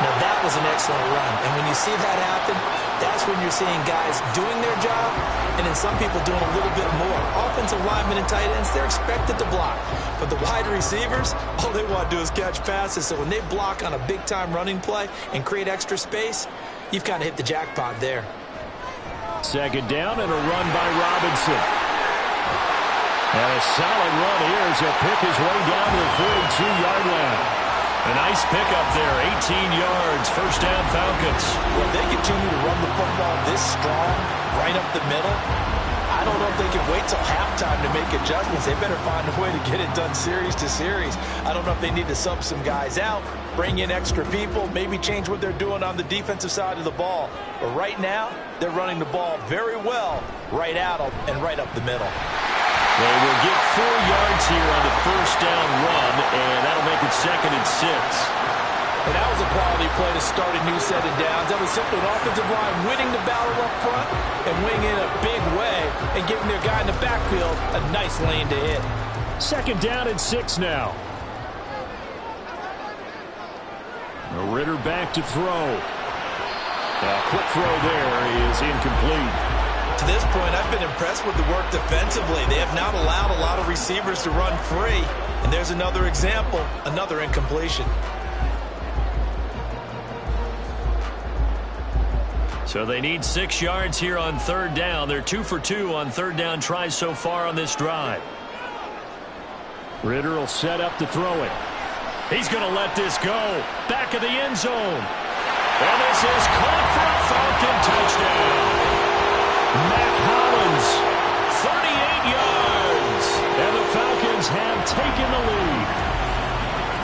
Now that was an excellent run. And when you see that happen, that's when you're seeing guys doing their job and then some people doing a little bit more. Offensive linemen and tight ends, they're expected to block. But the wide receivers, all they want to do is catch passes. So when they block on a big-time running play and create extra space, you've kind of hit the jackpot there. Second down and a run by Robinson. And a solid run here as he'll pick his way down to the 42-yard line. A nice pickup there, 18 yards, first down Falcons. Well, if they continue to run the football this strong, right up the middle, I don't know if they can wait till halftime to make adjustments. They better find a way to get it done series to series. I don't know if they need to sub some guys out, bring in extra people, maybe change what they're doing on the defensive side of the ball. But right now, they're running the ball very well, right out and right up the middle. They will get 4 yards here on the first down run, and that'll make it 2nd and 6. And that was a quality play to start a new set of downs. That was simply an offensive line winning the battle up front and winning in a big way and giving their guy in the backfield a nice lane to hit. 2nd down and 6 now. Ritter back to throw. A quick throw there is incomplete. To this point, I've been impressed with the work defensively. They have not allowed a lot of receivers to run free. And there's another example, another incompletion. So they need 6 yards here on 3rd down. They're 2 for 2 on 3rd down tries so far on this drive. Ritter will set up to throw it. He's going to let this go. Back of the end zone. And this is caught for a Falcon touchdown. Matt Hollins, 38 yards. And the Falcons have taken the lead.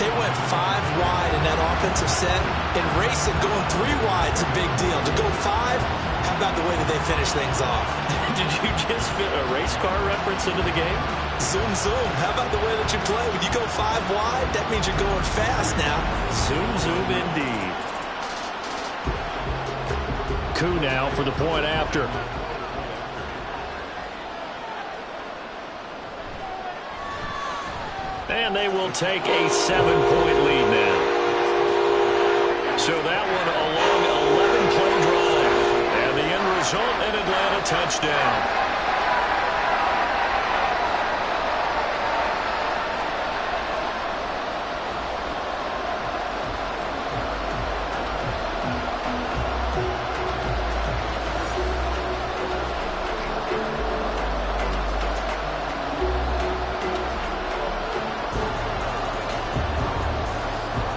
They went 5 wide in that offensive set. In racing, going 3 wide's a big deal. To go 5, how about the way that they finish things off? Did you just fit a race car reference into the game? Zoom, zoom. How about the way that you play? When you go 5 wide, that means you're going fast now. Zoom, zoom indeed. Coup now for the point after. And they will take a 7-point lead now. So that one a long 11-play drive. And the end result, an Atlanta touchdown.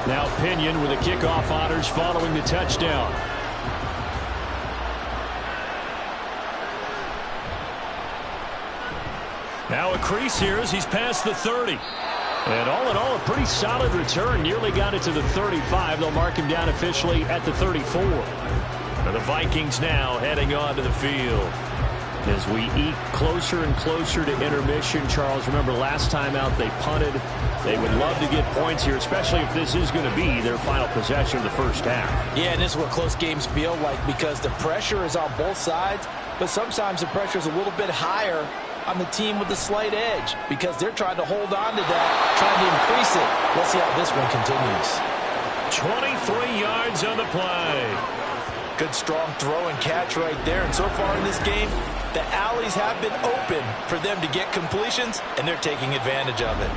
Now Pinion with the kickoff honors following the touchdown. Now a crease here as he's past the 30. And all in all, a pretty solid return. Nearly got it to the 35. They'll mark him down officially at the 34. And the Vikings now heading onto the field. As we eat closer and closer to intermission, Charles, remember last time out they punted. They would love to get points here, especially if this is going to be their final possession of the first half. Yeah, and this is what close games feel like because the pressure is on both sides, but sometimes the pressure is a little bit higher on the team with the slight edge because they're trying to hold on to that, trying to increase it. Let's see how this one continues. 23 yards on the play. Good, strong throw and catch right there. And so far in this game, the alleys have been open for them to get completions, and they're taking advantage of it.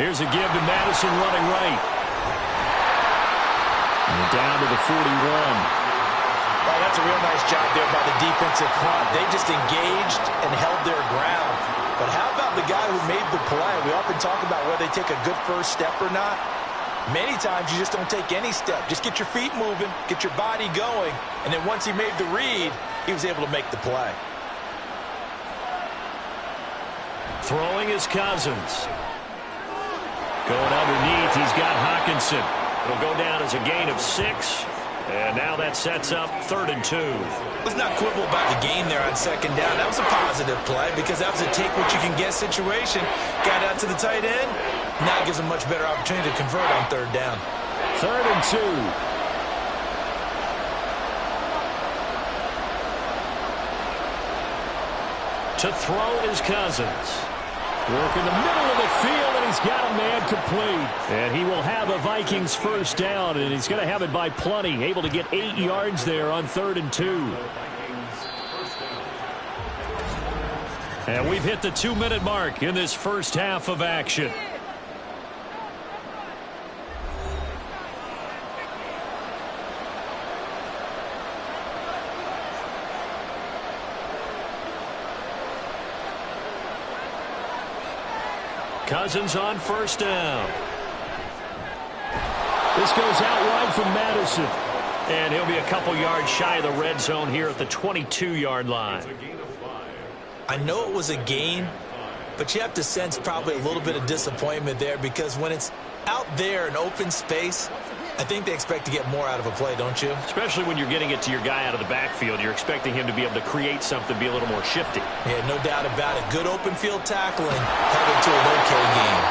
Here's a give to Madison running right. And down to the 41. Oh, that's a real nice job there by the defensive front. They just engaged and held their ground. But how about the guy who made the play? We often talk about whether they take a good first step or not. Many times you just don't take any step. Just get your feet moving, get your body going, and then once he made the read, he was able to make the play. Throwing is Cousins. Going underneath, he's got Hawkinson. It'll go down as a gain of 6. And now that sets up 3rd and 2. Let's not quibble about the gain there on 2nd down. That was a positive play because that was a take-what-you-can-get situation. Got out to the tight end. Now it gives a much better opportunity to convert on 3rd down. 3rd and 2. To throw is Cousins. Work in the middle of the field, and he's got a man complete. And he will have a Vikings first down, and he's going to have it by plenty. Able to get 8 yards there on 3rd and 2. And we've hit the 2-minute mark in this first half of action. Cousins on 1st down. This goes out wide from Madison. And he'll be a couple yards shy of the red zone here at the 22-yard line. I know it was a gain, but you have to sense probably a little bit of disappointment there because when it's out there in open space, I think they expect to get more out of a play, don't you? Especially when you're getting it to your guy out of the backfield. You're expecting him to be able to create something, be a little more shifty. Yeah, no doubt about it. Good open field tackling, headed to an okay game.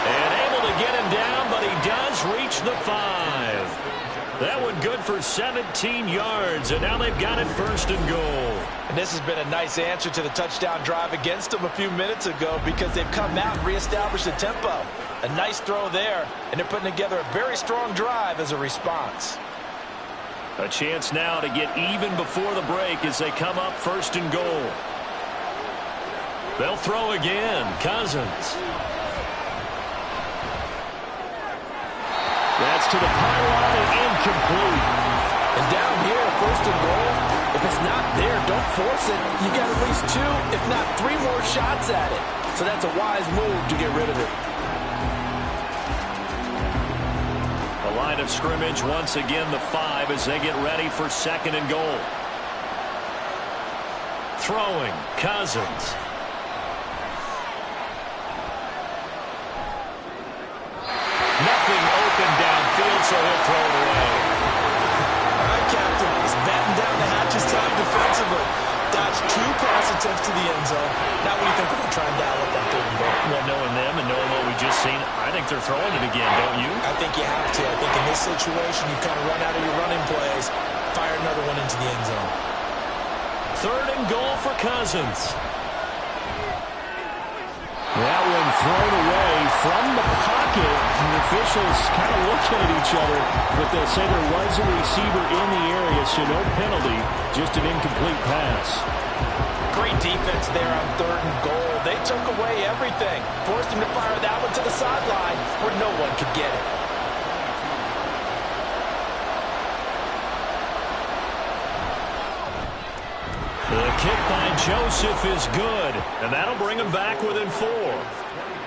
And able to get him down, but he does reach the 5. That one good for 17 yards, and now they've got it 1st and goal. And this has been a nice answer to the touchdown drive against them a few minutes ago because they've come out and reestablished the tempo. A nice throw there, and they're putting together a very strong drive as a response. A chance now to get even before the break as they come up 1st and goal. They'll throw again. Cousins. That's to the pylon and incomplete. And down here, 1st and goal, if it's not there, don't force it. You got at least 2, if not 3 more shots at it. So that's a wise move to get rid of it. The line of scrimmage once again the 5 as they get ready for 2nd and goal. Throwing, Cousins. Nothing open downfield, so he'll throw it away. All right, Captain. He's batting down the hatches time defensively. Dodged 2 pass attempts to the end zone. Now what do you think they're going to try and dial up that 3rd and goal? Well, knowing them and knowing what we just seen, I think they're throwing it again, don't you? I think you have to. I think in this situation, you kind of run out of your running plays, fire another one into the end zone. 3rd and goal for Cousins. That one thrown away from the pocket. And the officials kind of looking at each other, but they'll say there was a receiver in the area, so no penalty, just an incomplete pass. Great defense there on 3rd and goal. They took away everything, forced him to fire that one to the sideline where no one could get it. The kick by Joseph is good, and that'll bring him back within 4.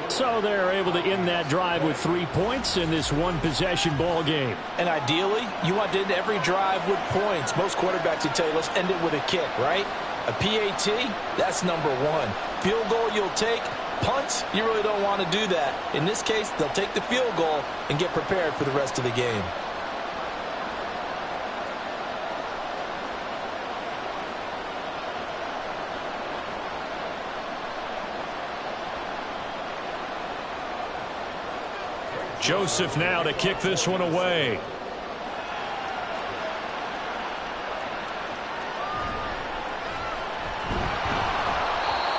So they're able to end that drive with 3 points in this one-possession ball game. And ideally, you want to end every drive with points. Most quarterbacks would tell you, let's end it with a kick, right? A PAT, that's number 1. Field goal you'll take. Punts, you really don't want to do that. In this case, they'll take the field goal and get prepared for the rest of the game. Joseph now to kick this one away.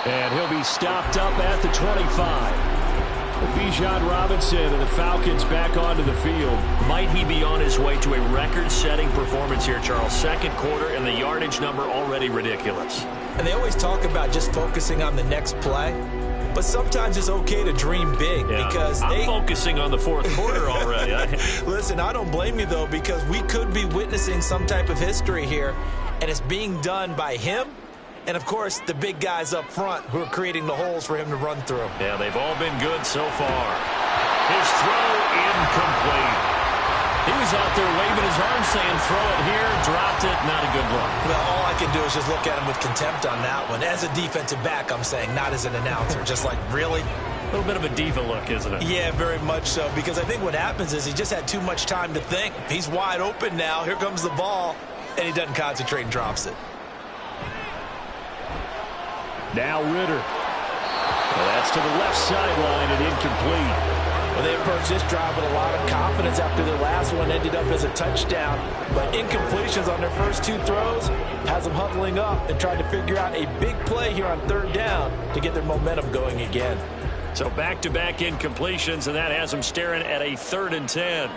And he'll be stopped up at the 25. Bijan Robinson and the Falcons back onto the field. Might he be on his way to a record-setting performance here, Charles? Second quarter, and the yardage number already ridiculous. And they always talk about just focusing on the next play. But sometimes it's okay to dream big because I'm focusing on the fourth quarter already. Listen, I don't blame you, though, because we could be witnessing some type of history here, and it's being done by him and, of course, the big guys up front who are creating the holes for him to run through. Yeah, they've all been good so far. His throw incomplete. He was out there waving his arm saying, throw it here, dropped it, not a good look. Well, all I can do is just look at him with contempt on that one. As a defensive back, I'm saying, not as an announcer. Just like, really? A little bit of a diva look, isn't it? Yeah, very much so, because I think what happens is he just had too much time to think. He's wide open now. Here comes the ball, and he doesn't concentrate and drops it. Now Ritter. Well, that's to the left sideline and incomplete. Well, they approached this drive with a lot of confidence after their last one ended up as a touchdown. But incompletions on their first two throws has them huddling up and trying to figure out a big play here on third down to get their momentum going again. So back-to-back incompletions, and that has them staring at a 3rd and 10.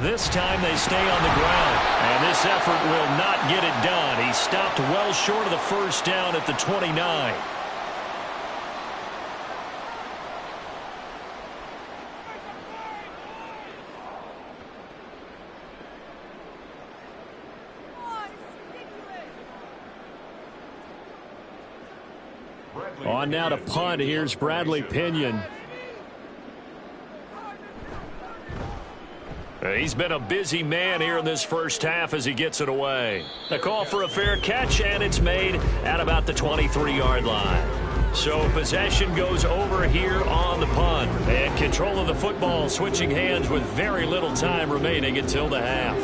This time they stay on the ground, and this effort will not get it done. He stopped well short of the first down at the 29. On now to punt. Here's Bradley Pinion. He's been a busy man here in this first half as he gets it away. A call for a fair catch, and it's made at about the 23-yard line. So possession goes over here on the punt. And control of the football switching hands with very little time remaining until the half.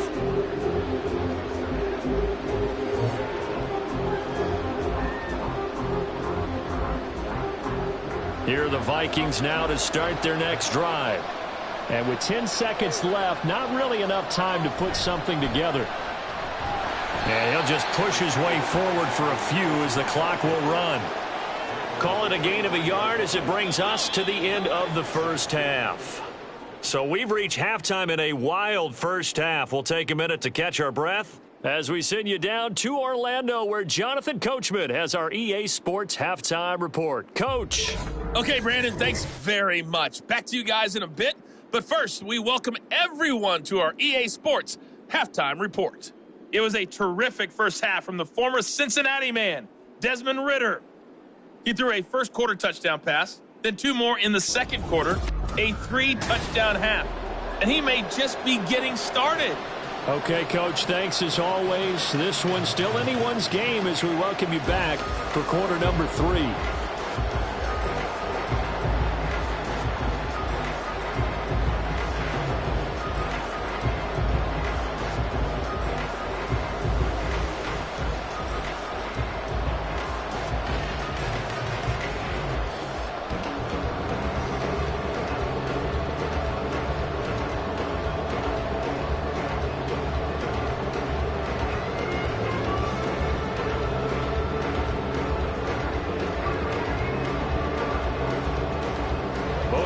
Here are the Vikings now to start their next drive. And with 10 seconds left, not really enough time to put something together. And he'll just push his way forward for a few as the clock will run. Call it a gain of a yard as it brings us to the end of the first half. So we've reached halftime in a wild first half. We'll take a minute to catch our breath as we send you down to Orlando, where Jonathan Coachman has our EA Sports halftime report. Coach. Okay, Brandon, thanks very much. Back to you guys in a bit. But first, we welcome everyone to our EA Sports halftime report. It was a terrific first half from the former Cincinnati man, Desmond Ritter. He threw a first quarter touchdown pass, then 2 more in the second quarter, a 3-touchdown half. And he may just be getting started. Okay, Coach, thanks as always. This one's still anyone's game as we welcome you back for quarter number 3.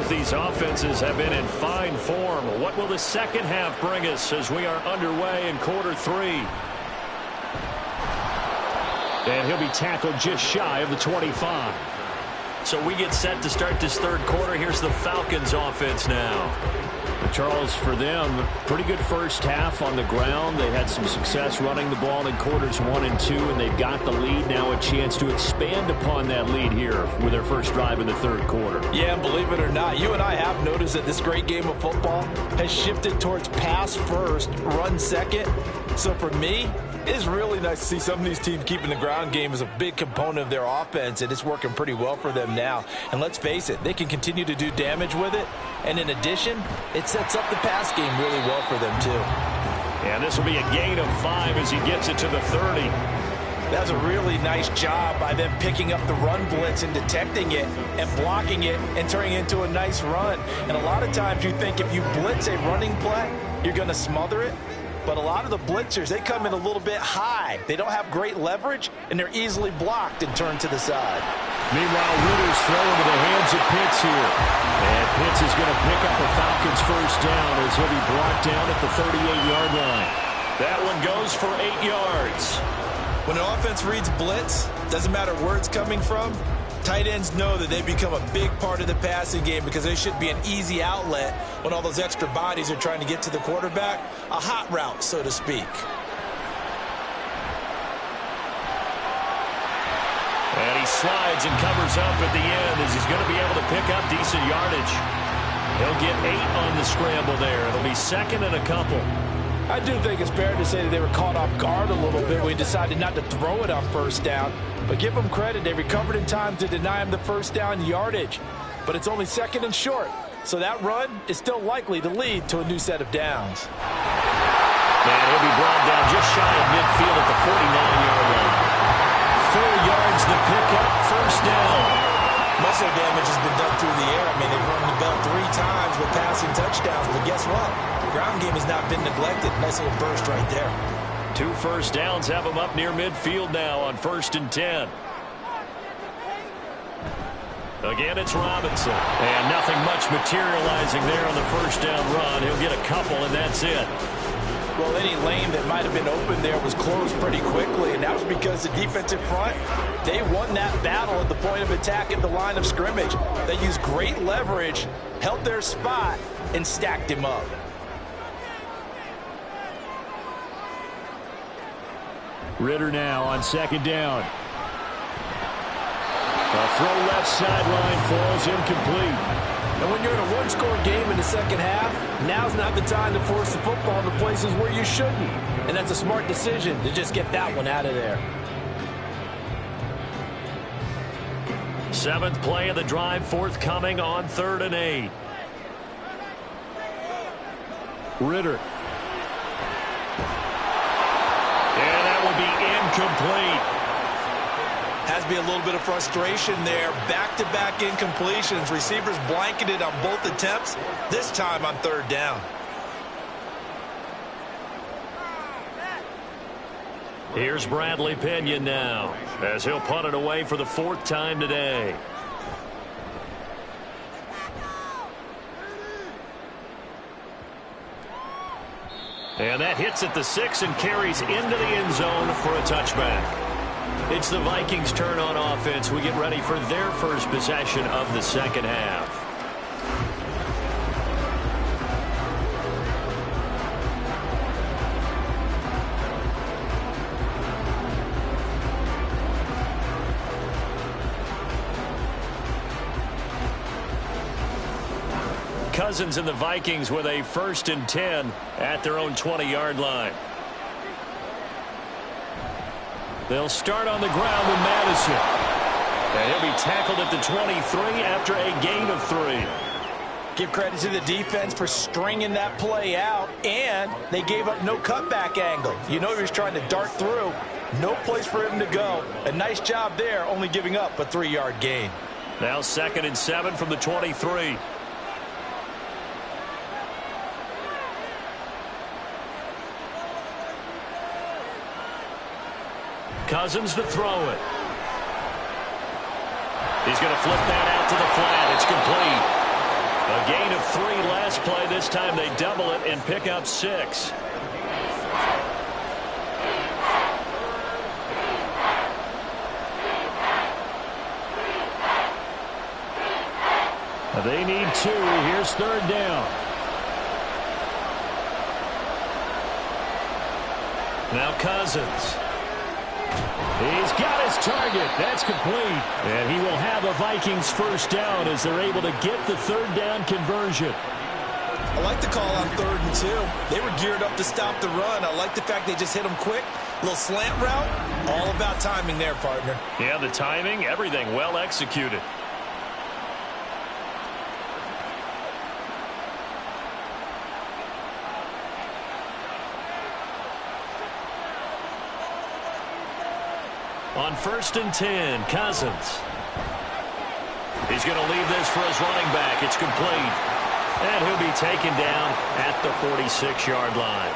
These offenses have been in fine form. What will the second half bring us as we are underway in quarter 3? And he'll be tackled just shy of the 25. So we get set to start this third quarter. Here's the Falcons offense now. Charles, for them, pretty good first half on the ground. They had some success running the ball in quarters 1 and 2, and they've got the lead. Now a chance to expand upon that lead here with their first drive in the third quarter. Yeah, and believe it or not, you and I have noticed that this great game of football has shifted towards pass first, run second. So for me, it's really nice to see some of these teams keeping the ground game as a big component of their offense, and it's working pretty well for them now. And let's face it, they can continue to do damage with it. And in addition, it sets up the pass game really well for them, too. And this will be a gain of 5 as he gets it to the 30. That's a really nice job by them picking up the run blitz and detecting it and blocking it and turning it into a nice run. And a lot of times you think if you blitz a running play, you're going to smother it. But a lot of the blitzers, they come in a little bit high. They don't have great leverage, and they're easily blocked and turned to the side. Meanwhile, Ritter's throwing to the hands of Pitts here. And Pitts is going to pick up a Falcons first down as he'll be brought down at the 38-yard line. That one goes for 8 yards. When an offense reads blitz, doesn't matter where it's coming from, tight ends know that they become a big part of the passing game because they should be an easy outlet when all those extra bodies are trying to get to the quarterback. A hot route, so to speak. And he slides and covers up at the end as he's going to be able to pick up decent yardage. He'll get 8 on the scramble there. It'll be second and a couple. I do think it's fair to say that they were caught off guard a little bit when he decided not to throw it on first down. But give them credit. They recovered in time to deny him the first down yardage. But it's only second and short. So that run is still likely to lead to a new set of downs. And he'll be brought down just shy of midfield at the 49-yard line. 4 yards the pickup, first down. Most of the damage has been done through the air. I mean, they've rung the bell 3 times with passing touchdowns. But guess what? The ground game has not been neglected. Nice little burst right there. 2 first downs have him up near midfield now on 1st and 10. Again, it's Robinson. And nothing much materializing there on the first down run. He'll get a couple, and that's it. Well, any lane that might have been open there was closed pretty quickly, and that was because the defensive front, they won that battle at the point of attack at the line of scrimmage. They used great leverage, held their spot, and stacked him up. Ritter now on 2nd down. A throw left sideline falls incomplete. And when you're in a one-score game in the second half, now's not the time to force the football into places where you shouldn't. And that's a smart decision to just get that one out of there. 7th play of the drive forthcoming on 3rd and 8. Ritter. And that will be incomplete. Has to be a little bit of frustration there. Back-to-back incompletions. Receivers blanketed on both attempts, this time on 3rd down. Here's Bradley Pinion now as he'll punt it away for the 4th time today. And that hits at the 6 and carries into the end zone for a touchback. It's the Vikings' turn on offense. We get ready for their first possession of the second half. Cousins and the Vikings with a 1st and 10 at their own 20-yard line. They'll start on the ground with Madison. And he'll be tackled at the 23 after a gain of 3. Give credit to the defense for stringing that play out, and they gave up no cutback angle. You know he was trying to dart through. No place for him to go. A nice job there, only giving up a 3-yard gain. Now 2nd and 7 from the 23. Cousins to throw it. He's going to flip that out to the flat. It's complete. A gain of 3 last play. This time they double it and pick up 6. They need 2. Here's 3rd down. Now Cousins. He's got his target. That's complete. And he will have a Vikings first down as they're able to get the 3rd down conversion. I like the call on 3rd and 2. They were geared up to stop the run. I like the fact they just hit them quick. Little slant route. All about timing there, partner. Yeah, the timing, everything well executed. On 1st and 10, Cousins. He's going to leave this for his running back. It's complete. And he'll be taken down at the 46-yard line.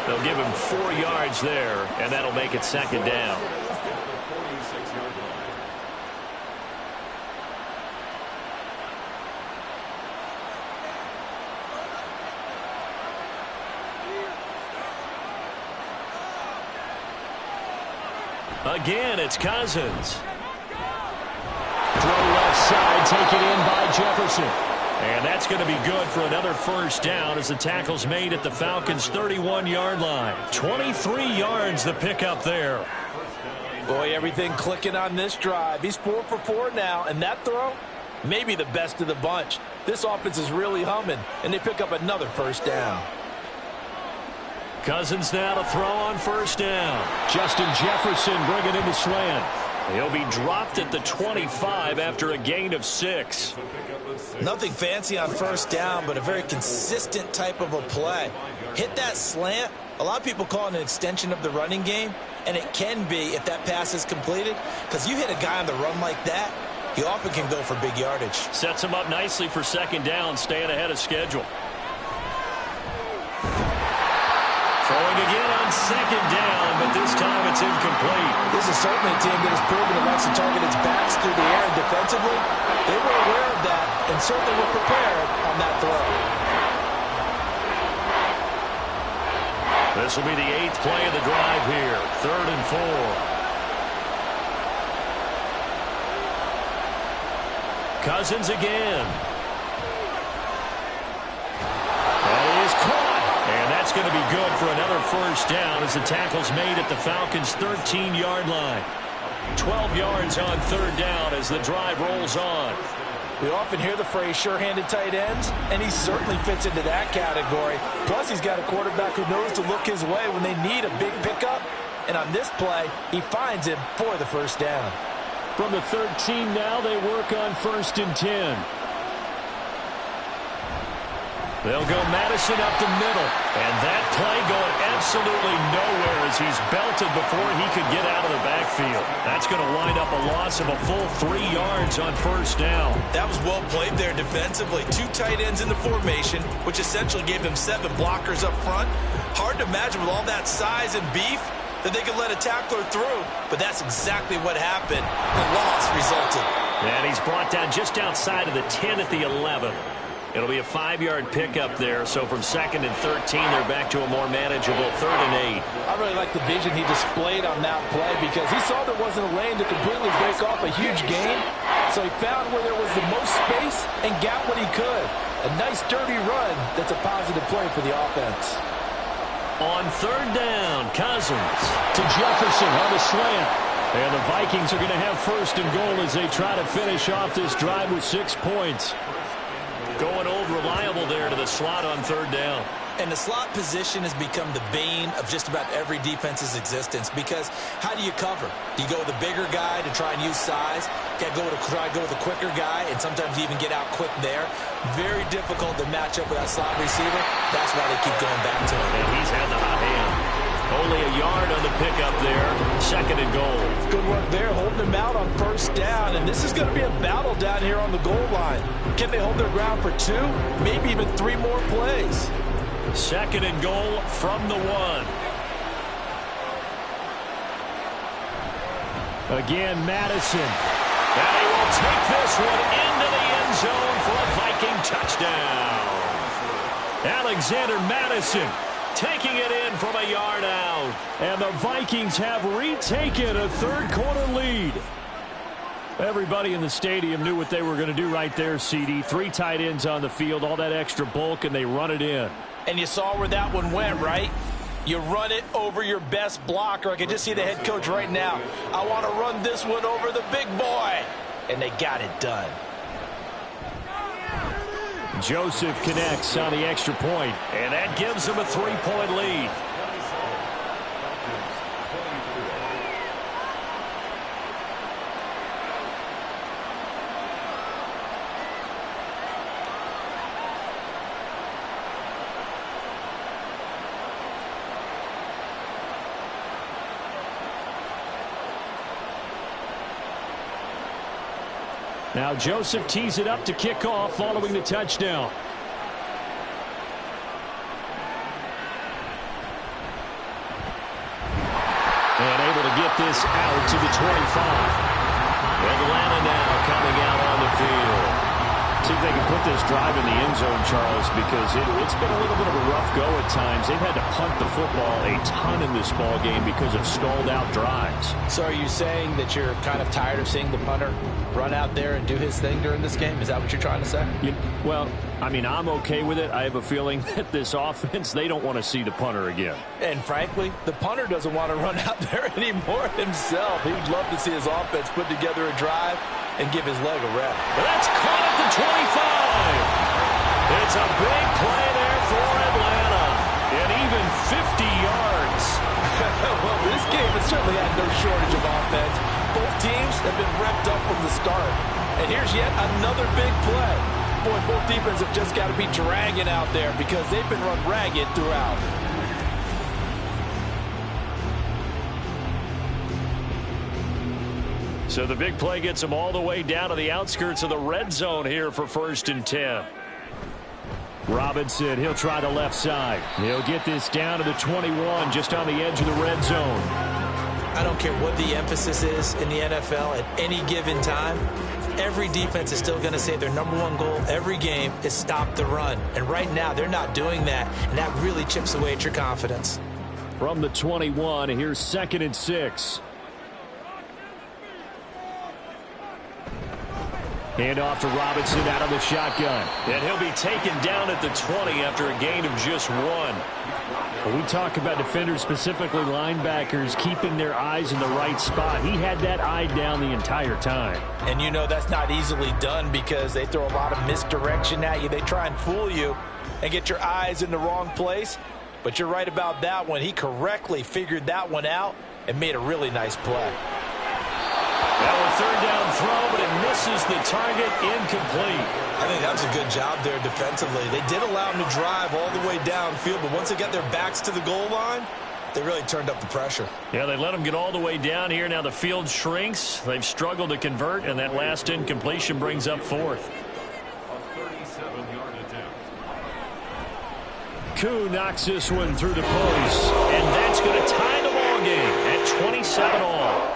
They'll give him 4 yards there, and that'll make it second down. Again, it's Cousins. Throw left side, taken in by Jefferson. And that's going to be good for another first down as the tackle's made at the Falcons' 31-yard line. 23 yards the pickup there. Boy, everything clicking on this drive. He's 4 for 4 now, and that throw, maybe the best of the bunch. This offense is really humming, and they pick up another first down. Cousins now to throw on first down. Justin Jefferson bringing in the slant. He'll be dropped at the 25 after a gain of 6. Nothing fancy on first down, but a very consistent type of a play. Hit that slant. A lot of people call it an extension of the running game, and it can be if that pass is completed, because you hit a guy on the run like that, he often can go for big yardage. Sets him up nicely for second down, staying ahead of schedule. Throwing again on second down, but this time it's incomplete. This is certainly a team that has proven it likes to target its backs through the air and defensively. They were aware of that and certainly were prepared on that throw. This will be the 8th play of the drive here. 3rd and 4. Cousins again. That is caught. And that's going to be good for another first down as the tackle's made at the Falcons' 13-yard line. 12 yards on 3rd down as the drive rolls on. We often hear the phrase sure-handed tight ends, and he certainly fits into that category. Plus, he's got a quarterback who knows to look his way when they need a big pickup. And on this play, he finds him for the first down. From the 13 now, they work on 1st and 10. They'll go Madison up the middle. And that play going absolutely nowhere as he's belted before he could get out of the backfield. That's going to wind up a loss of a full 3 yards on first down. That was well played there defensively. 2 tight ends in the formation, which essentially gave them 7 blockers up front. Hard to imagine with all that size and beef that they could let a tackler through. But that's exactly what happened. The loss resulted. And he's brought down just outside of the 10 at the 11. It'll be a 5-yard pickup there. So from 2nd and 13, they're back to a more manageable 3rd and 8. I really like the vision he displayed on that play because he saw there wasn't a lane to completely break off a huge gain. So he found where there was the most space and got what he could. A nice, dirty run that's a positive play for the offense. On 3rd down, Cousins to Jefferson on the slant. And the Vikings are going to have 1st and goal as they try to finish off this drive with 6 points. Going old reliable there to the slot on 3rd down. And the slot position has become the bane of just about every defense's existence because how do you cover? Do you go with a bigger guy to try and use size? Try to go with a quicker guy, and sometimes you even get out quick there. Very difficult to match up with that slot receiver. That's why they keep going back to him. And he's had the hot hand. Only a yard on the pickup there. 2nd and goal. Good work there, holding them out on 1st down. And this is going to be a battle down here on the goal line. Can they hold their ground for 2, maybe even 3 more plays? 2nd and goal from the 1. Again, Madison. And he will take this one into the end zone for a Viking touchdown. Alexander Madison taking it in from a yard out. And the Vikings have retaken a 3rd quarter lead. Everybody in the stadium knew what they were going to do right there, CD. 3 tight ends on the field, all that extra bulk, and they run it in. And you saw where that one went, right? You run it over your best blocker. I can just see the head coach right now. I want to run this one over the big boy. And they got it done. Joseph connects on the extra point. And that gives them a 3-point lead. Now Joseph tees it up to kick off following the touchdown. this out to the 25. Atlanta now coming out on the field. See if they can put this drive in the end zone, Charles, because it's been a little bit of a rough go at times. They've had to punt the football a ton in this ball game because of stalled-out drives. So are you saying that you're kind of tired of seeing the punter run out there and do his thing during this game? Is that what you're trying to say? Well, I mean, I'm okay with it. I have a feeling that this offense, they don't want to see the punter again. And frankly, the punter doesn't want to run out there anymore himself. He would love to see his offense put together a drive and give his leg a rep. That's caught at the 25. It's a big play there for Atlanta. And even 50 yards. Well, this game has certainly had no shortage of offense. Both teams have been repped up from the start. And here's yet another big play. Boy, both defenses have just got to be dragging out there because they've been run ragged throughout. So the big play gets them all the way down to the outskirts of the red zone here for 1st and 10. Robinson, he'll try the left side. He'll get this down to the 21, just on the edge of the red zone. I don't care what the emphasis is in the NFL at any given time. Every defense is still going to say their #1 goal every game is stop the run. And right now, they're not doing that, and that really chips away at your confidence. From the 21, here's 2nd and 6. Hand off to Robinson out of the shotgun. And he'll be taken down at the 20 after a gain of just 1. When we talk about defenders, specifically linebackers, keeping their eyes in the right spot, he had that eye down the entire time. And you know that's not easily done because they throw a lot of misdirection at you. They try and fool you and get your eyes in the wrong place. But you're right about that one. He correctly figured that one out and made a really nice play. That was 3rd down throw, but it misses the target, incomplete. I think that was a good job there defensively. They did allow him to drive all the way downfield, but once they got their backs to the goal line, they really turned up the pressure. Yeah, they let him get all the way down here. Now the field shrinks. They've struggled to convert, and that last incompletion brings up 4th. Koo knocks this one through the post, and that's going to tie the ball game at 27 all.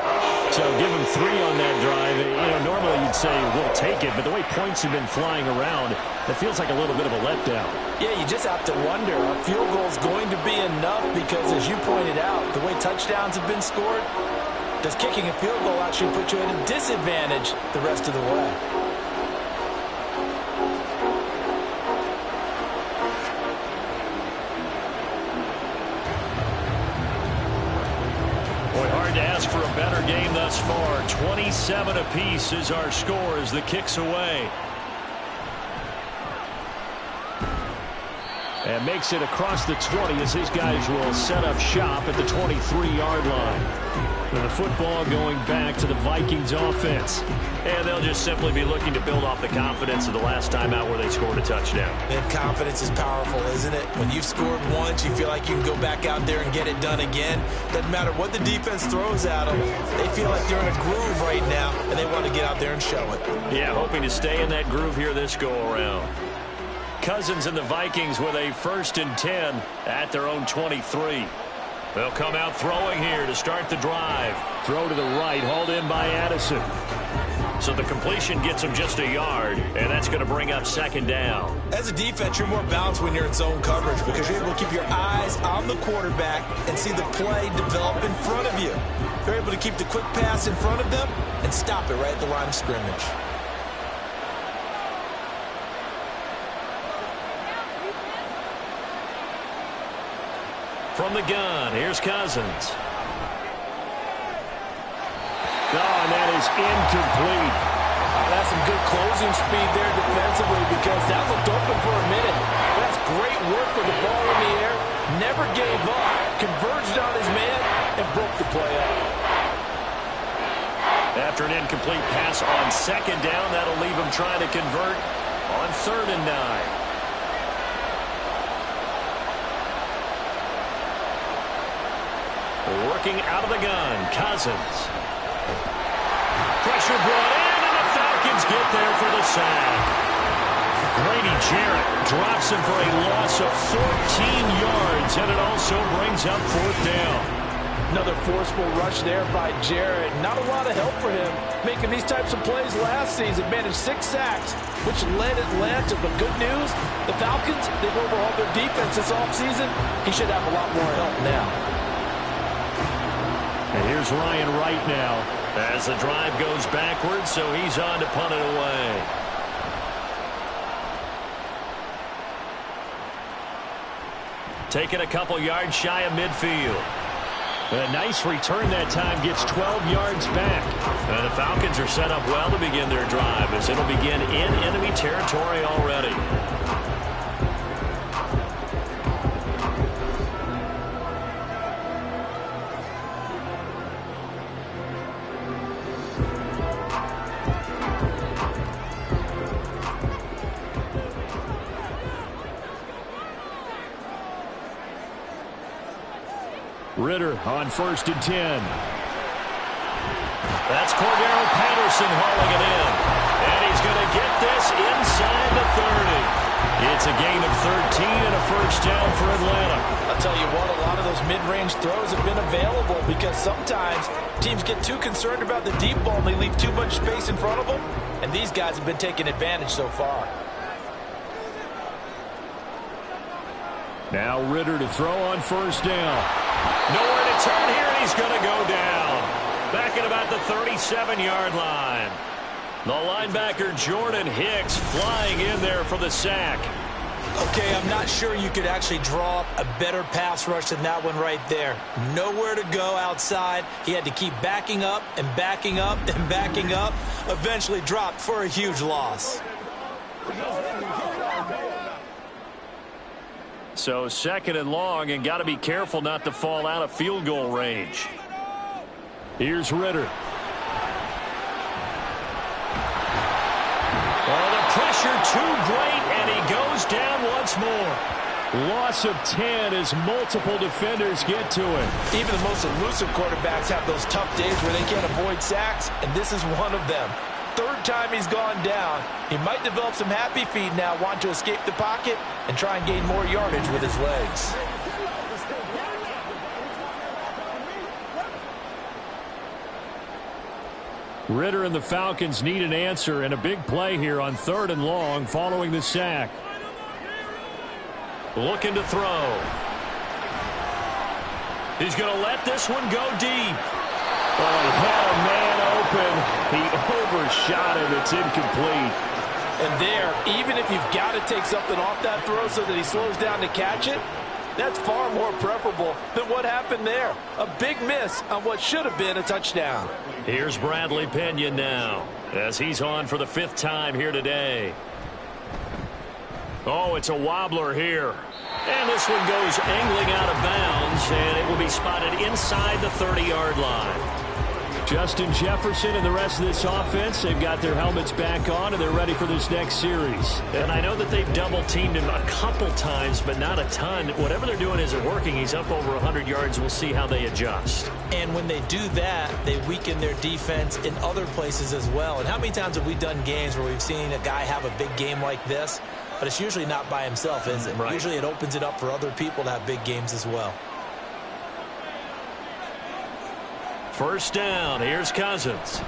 So give them 3 on that drive. You know, normally you'd say we'll take it, but the way points have been flying around, it feels like a little bit of a letdown. Yeah, you just have to wonder, a field goal is going to be enough because, as you pointed out, the way touchdowns have been scored, does kicking a field goal actually put you at a disadvantage the rest of the way? To ask for a better game thus far. 27 apiece is our score as the kick's away. And makes it across the 20 as his guys will set up shop at the 23-yard line. And the football going back to the Vikings offense. And they'll just simply be looking to build off the confidence of the last time out where they scored a touchdown. And confidence is powerful, isn't it? When you've scored once, you feel like you can go back out there and get it done again. Doesn't matter what the defense throws at them. They feel like they're in a groove right now, and they want to get out there and show it. Yeah, hoping to stay in that groove here this go-around. Cousins and the Vikings with a 1st and 10 at their own 23. They'll come out throwing here to start the drive. Throw to the right, hauled in by Addison. So the completion gets him just a yard, and that's going to bring up 2nd down. As a defense, you're more balanced when you're in zone coverage because you're able to keep your eyes on the quarterback and see the play develop in front of you. You're able to keep the quick pass in front of them and stop it right at the line of scrimmage. From the gun, here's Cousins. Oh, and that is incomplete. That's some good closing speed there defensively because that looked open for a minute. That's great work with the ball in the air. Never gave up. Converged on his man and broke the play up. After an incomplete pass on 2nd down, that'll leave him trying to convert on 3rd and 9. Working out of the gun, Cousins. Pressure brought in, and the Falcons get there for the sack. Grady Jarrett drops him for a loss of 14 yards, and it also brings up 4th down. Another forceful rush there by Jarrett. Not a lot of help for him making these types of plays last season. Managed 6 sacks, which led Atlanta. But good news, the Falcons, they've overhauled their defense this offseason. He should have a lot more help now. And here's Ryan Wright now. As the drive goes backwards, so he's on to punt it away. Taking a couple yards shy of midfield. A nice return that time, gets 12 yards back. And the Falcons are set up well to begin their drive as it'll begin in enemy territory already. Ritter on 1st and 10. That's Cordero Patterson hauling it in. And he's going to get this inside the 30. It's a gain of 13 and a first down for Atlanta. I'll tell you what, a lot of those mid-range throws have been available because sometimes teams get too concerned about the deep ball and they leave too much space in front of them. And these guys have been taking advantage so far. Now Ritter to throw on 1st down. Nowhere to turn here, and he's going to go down. Back at about the 37-yard line. The linebacker, Jordan Hicks, flying in there for the sack. Okay, I'm not sure you could actually draw up a better pass rush than that one right there. Nowhere to go outside. He had to keep backing up and backing up and backing up. Eventually dropped for a huge loss. So 2nd and long, and got to be careful not to fall out of field goal range. Here's Ritter. Oh, the pressure too great, and he goes down once more. Loss of 10 as multiple defenders get to him. Even the most elusive quarterbacks have those tough days where they can't avoid sacks, and this is one of them. 3rd time he's gone down. He might develop some happy feet now, want to escape the pocket and try and gain more yardage with his legs. Ritter and the Falcons need an answer, and a big play here on 3rd and long following the sack. Looking to throw. He's going to let this one go deep. Oh, he had a man open. He overshot him. It's incomplete. And there, even if you've got to take something off that throw so that he slows down to catch it, that's far more preferable than what happened there. A big miss on what should have been a touchdown. Here's Bradley Pena now as he's on for the 5th time here today. Oh, it's a wobbler here. And this one goes angling out of bounds, and it will be spotted inside the 30-yard line. Justin Jefferson and the rest of this offense, they've got their helmets back on, and they're ready for this next series. And I know that they've double-teamed him a couple times, but not a ton. Whatever they're doing isn't working. He's up over 100 yards. We'll see how they adjust. And when they do that, they weaken their defense in other places as well. And how many times have we done games where we've seen a guy have a big game like this? But it's usually not by himself, is it? Right. Usually it opens it up for other people to have big games as well. 1st down. Here's Cousins.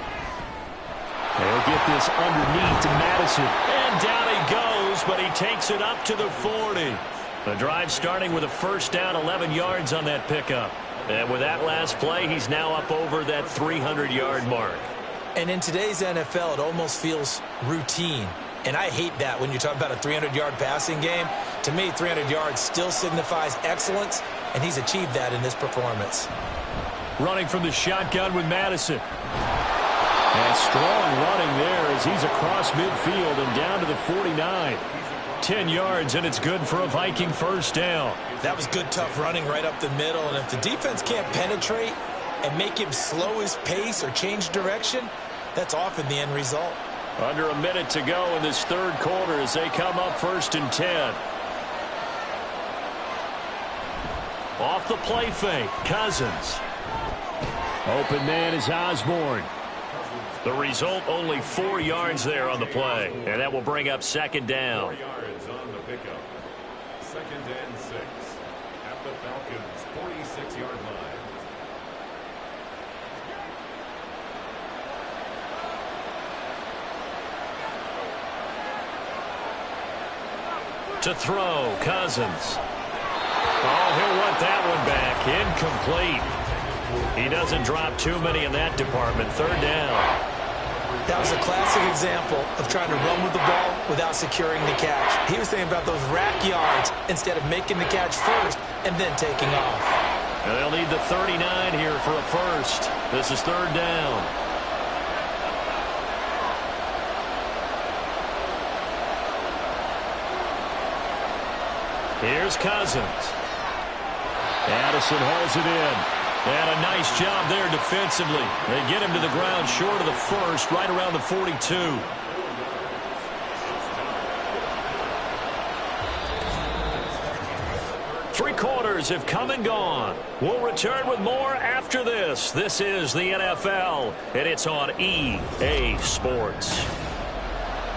They'll get this underneath to Madison. And down he goes, but he takes it up to the 40. The drive starting with a 1st down, 11 yards on that pickup. And with that last play, he's now up over that 300-yard mark. And in today's NFL, it almost feels routine. And I hate that when you talk about a 300-yard passing game. To me, 300 yards still signifies excellence, and he's achieved that in this performance. Running from the shotgun with Madison. And strong running there as he's across midfield and down to the 49. 10 yards, and it's good for a Viking 1st down. That was good, tough running right up the middle. And if the defense can't penetrate and make him slow his pace or change direction, that's often the end result. Under a minute to go in this 3rd quarter as they come up 1st and 10. Off the play fake, Cousins. Open man is Osborne. The result, only 4 yards there on the play. And that will bring up 2nd down. 4 yards on the pickup. 2nd and 6 at the Falcons' 46-yard line. To throw, Cousins. Oh, he'll want that one back. Incomplete. He doesn't drop too many in that department. Third down. That was a classic example of trying to run with the ball without securing the catch. He was thinking about those rack yards instead of making the catch first and then taking off. And they'll need the 39 here for a first. This is third down. Here's Cousins. Addison holds it in. And a nice job there defensively. They get him to the ground short of the first, right around the 42. Three quarters have come and gone. We'll return with more after this. This is the NFL, and it's on EA Sports.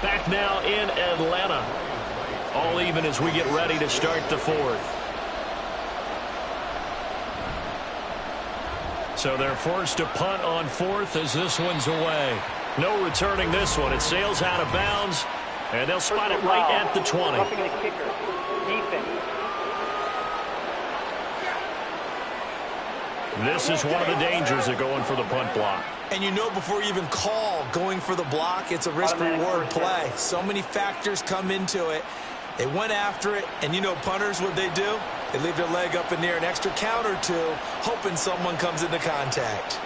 Back now in Atlanta. All even as we get ready to start the fourth. So they're forced to punt on fourth as this one's away. No returning this one. It sails out of bounds, and they'll spot it right at the 20. This is one of the dangers of going for the punt block. And you know before you even call going for the block, it's a risk-reward play. So many factors come into it. They went after it, and you know punters, what they do? They leave their leg up in the air an extra count or two, hoping someone comes into contact.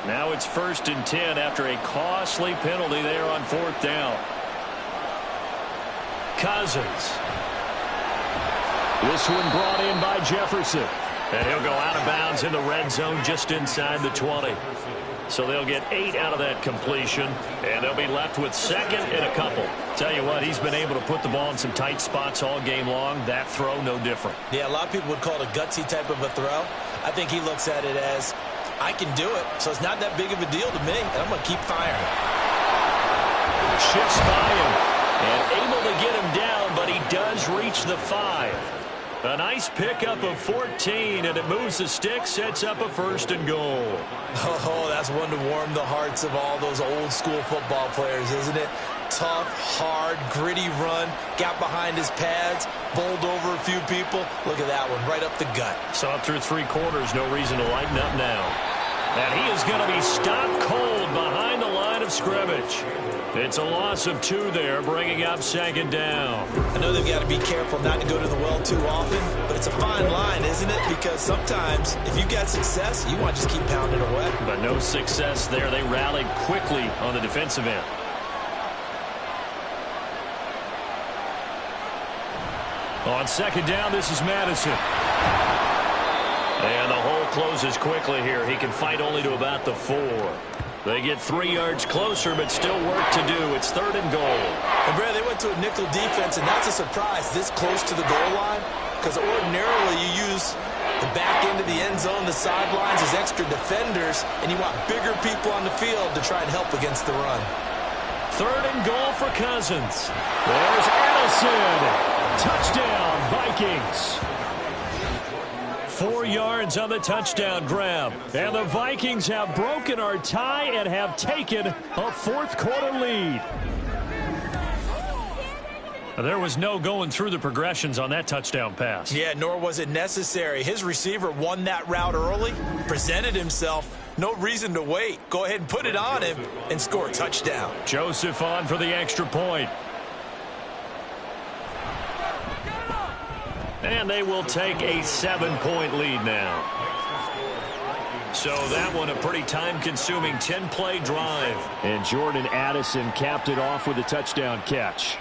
Now it's 1st and 10 after a costly penalty there on 4th down. Cousins. This one brought in by Jefferson. And he'll go out of bounds in the red zone just inside the 20. So they'll get 8 out of that completion, and they'll be left with 2nd and a couple. Tell you what, he's been able to put the ball in some tight spots all game long. That throw, no different. Yeah, a lot of people would call it a gutsy type of a throw. I think he looks at it as, I can do it, so it's not that big of a deal to me, and I'm going to keep firing. Shifts by him, and able to get him down, but he does reach the 5. A nice pickup of 14, and it moves the stick, sets up a 1st and goal. Oh, that's one to warm the hearts of all those old-school football players, isn't it? Tough, hard, gritty run, got behind his pads, bowled over a few people. Look at that one, right up the gut. So up through 3 quarters, no reason to lighten up now. And he is going to be stopped cold behind the line of scrimmage. It's a loss of 2 there, bringing up 2nd down. I know they've got to be careful not to go to the well too often, but it's a fine line, isn't it? Because sometimes, if you got success, you want to just keep pounding away. But no success there. They rallied quickly on the defensive end. On 2nd down, this is Madison. And the hole closes quickly here. He can fight only to about the 4. They get 3 yards closer, but still work to do. It's 3rd and goal. And Brad, they went to a nickel defense, and that's a surprise this close to the goal line, because ordinarily you use the back end of the end zone, the sidelines as extra defenders, and you want bigger people on the field to try and help against the run. 3rd and goal for Cousins. There's Addison. Touchdown, Vikings. 4 yards on the touchdown grab. And the Vikings have broken our tie and have taken a 4th quarter lead. There was no going through the progressions on that touchdown pass. Yeah, nor was it necessary. His receiver won that route early, presented himself. No reason to wait. Go ahead and put it on him and score a touchdown. Joseph on for the extra point. And they will take a 7-point lead now. So that one a pretty time-consuming 10-play drive. And Jordan Addison capped it off with a touchdown catch.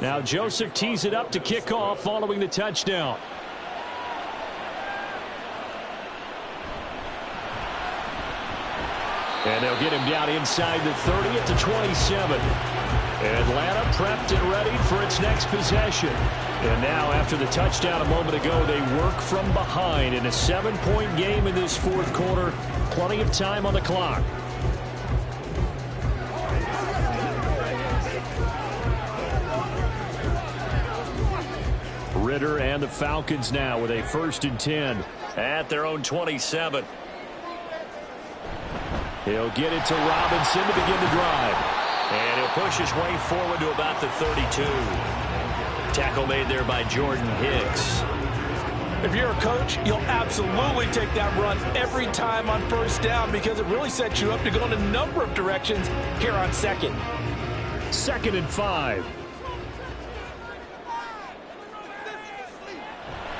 Now Joseph tees it up to kick off following the touchdown. And they'll get him down inside the 30 at the 27. Atlanta prepped and ready for its next possession. And now, after the touchdown a moment ago, they work from behind in a 7-point game in this fourth quarter. Plenty of time on the clock. Ritter and the Falcons now with a 1st and 10 at their own 27. He'll get it to Robinson to begin the drive. And he'll push his way forward to about the 32. Tackle made there by Jordan Hicks. If you're a coach, you'll absolutely take that run every time on 1st down because it really sets you up to go in a number of directions here on 2nd. 2nd and 5.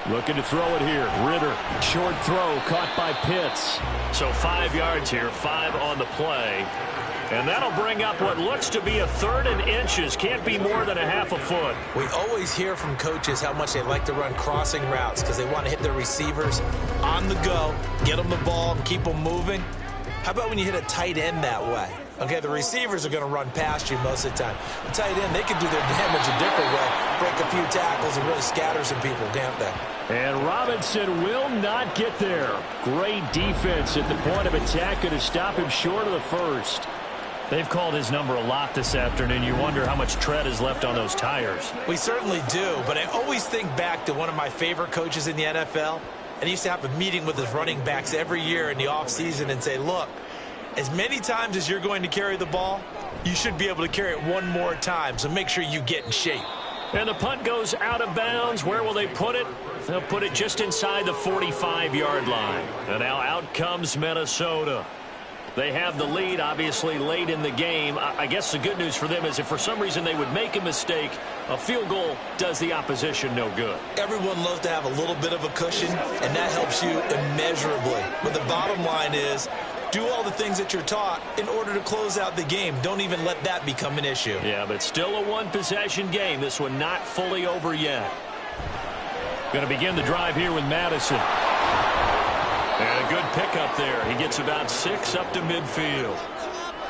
Looking to throw it here. Ritter, short throw, caught by Pitts. So 5 yards here, 5 on the play. And that'll bring up what looks to be a 3rd and inches. Can't be more than a half a foot. We always hear from coaches how much they like to run crossing routes because they want to hit their receivers on the go, get them the ball, and keep them moving. How about when you hit a tight end that way? Okay, the receivers are going to run past you most of the time. The tight end, they can do their damage a different way, break a few tackles and really scatter some people, can't they? And Robinson will not get there. Great defense at the point of attack, going to stop him short of the 1st. They've called his number a lot this afternoon. You wonder how much tread is left on those tires. We certainly do, but I always think back to one of my favorite coaches in the NFL, and he used to have a meeting with his running backs every year in the offseason and say, look, as many times as you're going to carry the ball, you should be able to carry it one more time, so make sure you get in shape. And the punt goes out of bounds. Where will they put it? They'll put it just inside the 45-yard line. And now out comes Minnesota. They have the lead, obviously, late in the game. I guess the good news for them is if for some reason they would make a mistake, a field goal does the opposition no good. Everyone loves to have a little bit of a cushion, and that helps you immeasurably. But the bottom line is, do all the things that you're taught in order to close out the game. Don't even let that become an issue. Yeah, but still a one-possession game. This one not fully over yet. Going to begin the drive here with Madison. And a good pickup there. He gets about 6 up to midfield.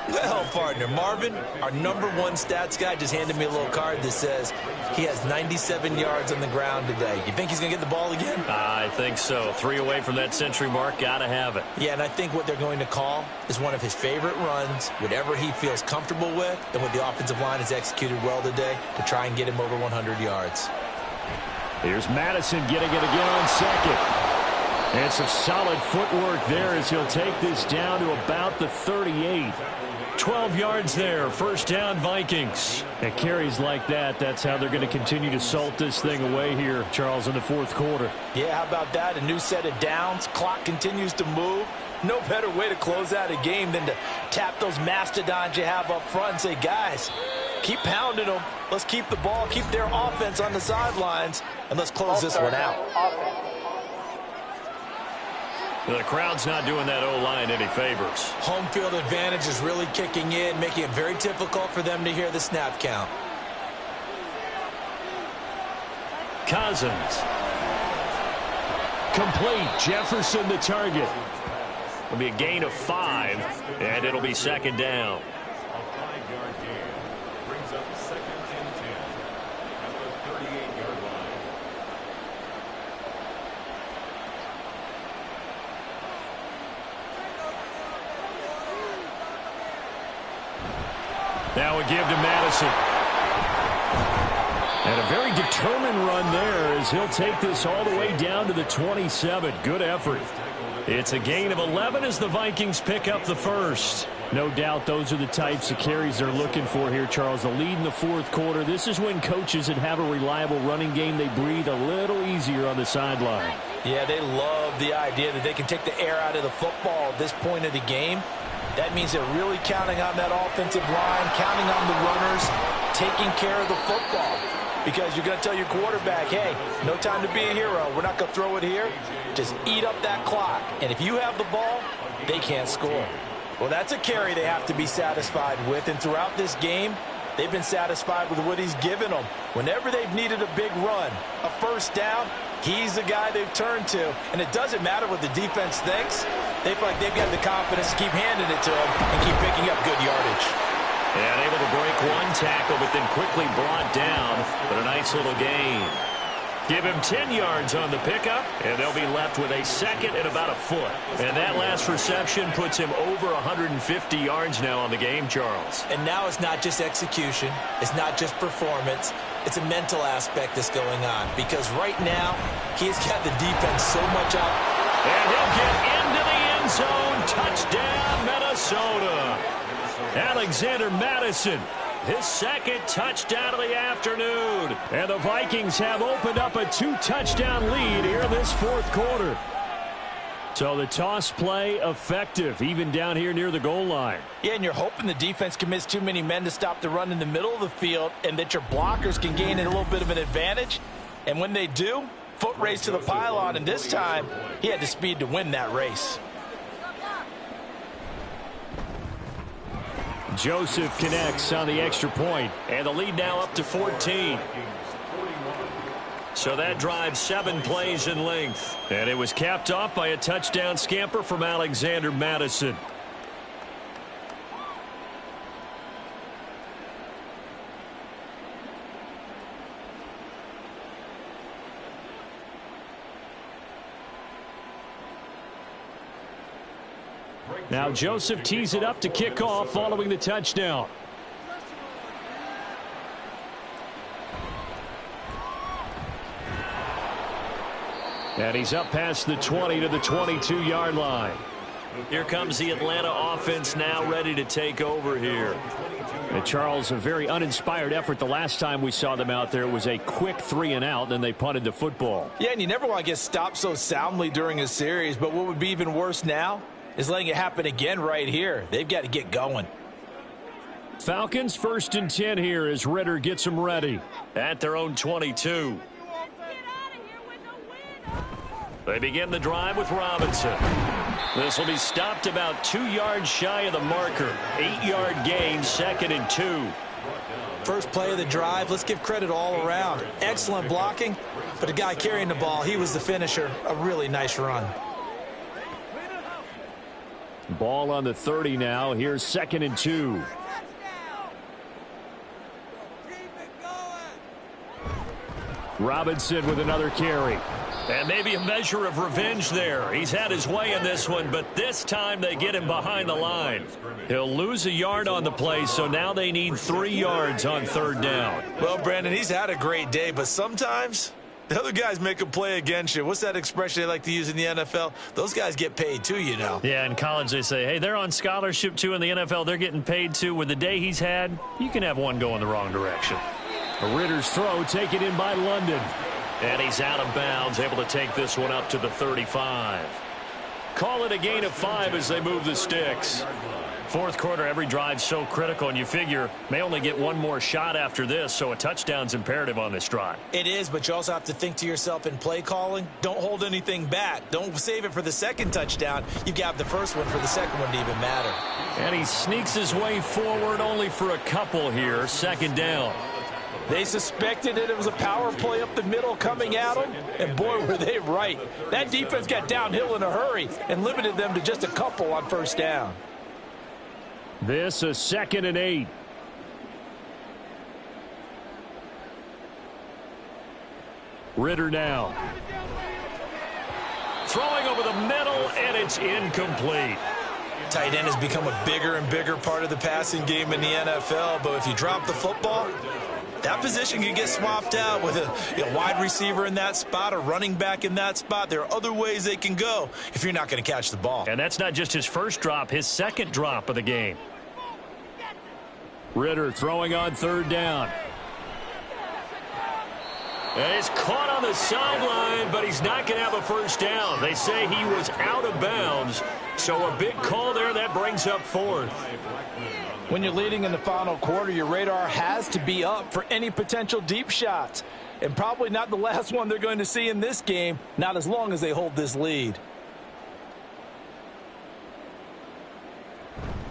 Well, partner, Marvin, our #1 stats guy, just handed me a little card that says he has 97 yards on the ground today. You think he's going to get the ball again? I think so. 3 away from that century mark. Got to have it. Yeah, and I think what they're going to call is one of his favorite runs, whatever he feels comfortable with, and what the offensive line has executed well today to try and get him over 100 yards. Here's Madison getting it again on 2nd. And some solid footwork there as he'll take this down to about the 38. 12 yards there. 1st down, Vikings. And carries like that, that's how they're going to continue to salt this thing away here, Charles, in the 4th quarter. Yeah, how about that? A new set of downs. Clock continues to move. No better way to close out a game than to tap those mastodons you have up front and say, guys, keep pounding them. Let's keep the ball, keep their offense on the sidelines, and let's close this one out. The crowd's not doing that O-line any favors. Home field advantage is really kicking in, making it very difficult for them to hear the snap count. Cousins. Complete. Jefferson the target. It'll be a gain of 5, and it'll be 2nd down. A 5-yard gain brings up 2nd and 10 at the 38-yard line. Now a give to Madison. And a very determined run there as he'll take this all the way down to the 27. Good effort. It's a gain of 11 as the Vikings pick up the 1st. No doubt those are the types of carries they're looking for here, Charles. The lead in the 4th quarter. This is when coaches that have a reliable running game, they breathe a little easier on the sideline. Yeah, they love the idea that they can take the air out of the football at this point of the game. That means they're really counting on that offensive line, counting on the runners, taking care of the football. Because you're going to tell your quarterback, hey, no time to be a hero. We're not going to throw it here. Just eat up that clock. And if you have the ball, they can't score. Well, that's a carry they have to be satisfied with. And throughout this game, they've been satisfied with what he's given them. Whenever they've needed a big run, a 1st down, He's the guy they've turned to, and it doesn't matter what the defense thinks. They feel like they've got the confidence to keep handing it to him and keep picking up good yardage. And able to break one tackle, but then quickly brought down. But a nice little gain. Give him 10 yards on the pickup, and they'll be left with a second and about a foot. And that last reception puts him over 150 yards now on the game, Charles. And now it's not just execution. It's not just performance. It's a mental aspect that's going on. Because right now, he's got the defense so much up. And he'll get into the end zone. Touchdown, Minnesota. Alexander Madison, his second touchdown of the afternoon. And the Vikings have opened up a 2-touchdown lead here in this fourth quarter. So the toss play effective, even down here near the goal line. Yeah, and you're hoping the defense commits too many men to stop the run in the middle of the field and that your blockers can gain a little bit of an advantage. And when they do, foot race to the pylon, and this time he had the speed to win that race. Joseph connects on the extra point. And the lead now up to 14. So that drive 7 plays in length. And it was capped off by a touchdown scamper from Alexander Madison. Now Joseph tees it up to kick off following the touchdown. And he's up past the 20 to the 22-yard line. Here comes the Atlanta offense now ready to take over here. And Charles, a very uninspired effort the last time we saw them out there. It was a quick 3-and-out, then they punted the football. Yeah, and you never want to get stopped so soundly during a series, but what would be even worse now is letting it happen again right here. They've got to get going. Falcons 1st and 10 here as Ritter gets them ready. At their own 22. They begin the drive with Robinson. This will be stopped about 2 yards shy of the marker. 8-yard gain, 2nd and 2. First play of the drive, let's give credit all around. Excellent blocking, but the guy carrying the ball, he was the finisher. A really nice run. Ball on the 30 now. Here's 2nd and 2. Robinson with another carry. And maybe a measure of revenge there. He's had his way in this one, but this time they get him behind the line. He'll lose a yard on the play, so now they need 3 yards on 3rd down. Well, Brandon, he's had a great day, but sometimes the other guys make a play against you. What's that expression they like to use in the NFL? Those guys get paid too, you know. Yeah, in college they say, hey, they're on scholarship too. In the NFL, they're getting paid too. With the day he's had, you can have one go in the wrong direction. Ritter's throw taken in by London. And he's out of bounds, able to take this one up to the 35. Call it a gain of 5 as they move the sticks. Fourth quarter, every drive's so critical, and you figure may only get one more shot after this, so a touchdown's imperative on this drive. It is, but you also have to think to yourself in play calling, don't hold anything back. Don't save it for the second touchdown. You've got the first one for the second one to even matter. And he sneaks his way forward only for a couple here, 2nd down. They suspected it was a power play up the middle coming at them, and boy, were they right. That defense got downhill in a hurry and limited them to just a couple on 1st down. This a 2nd and 8. Ritter now. Throwing over the middle, and it's incomplete. Tight end has become a bigger and bigger part of the passing game in the NFL, but if you drop the football, that position can get swapped out with a wide receiver in that spot, a running back in that spot. There are other ways they can go if you're not going to catch the ball. And that's not just his first drop, his second drop of the game. Ritter throwing on 3rd down. And it's caught on the sideline, but he's not going to have a 1st down. They say he was out of bounds, so a big call there. That brings up 4th. When you're leading in the final quarter, your radar has to be up for any potential deep shots. And probably not the last one they're going to see in this game, not as long as they hold this lead.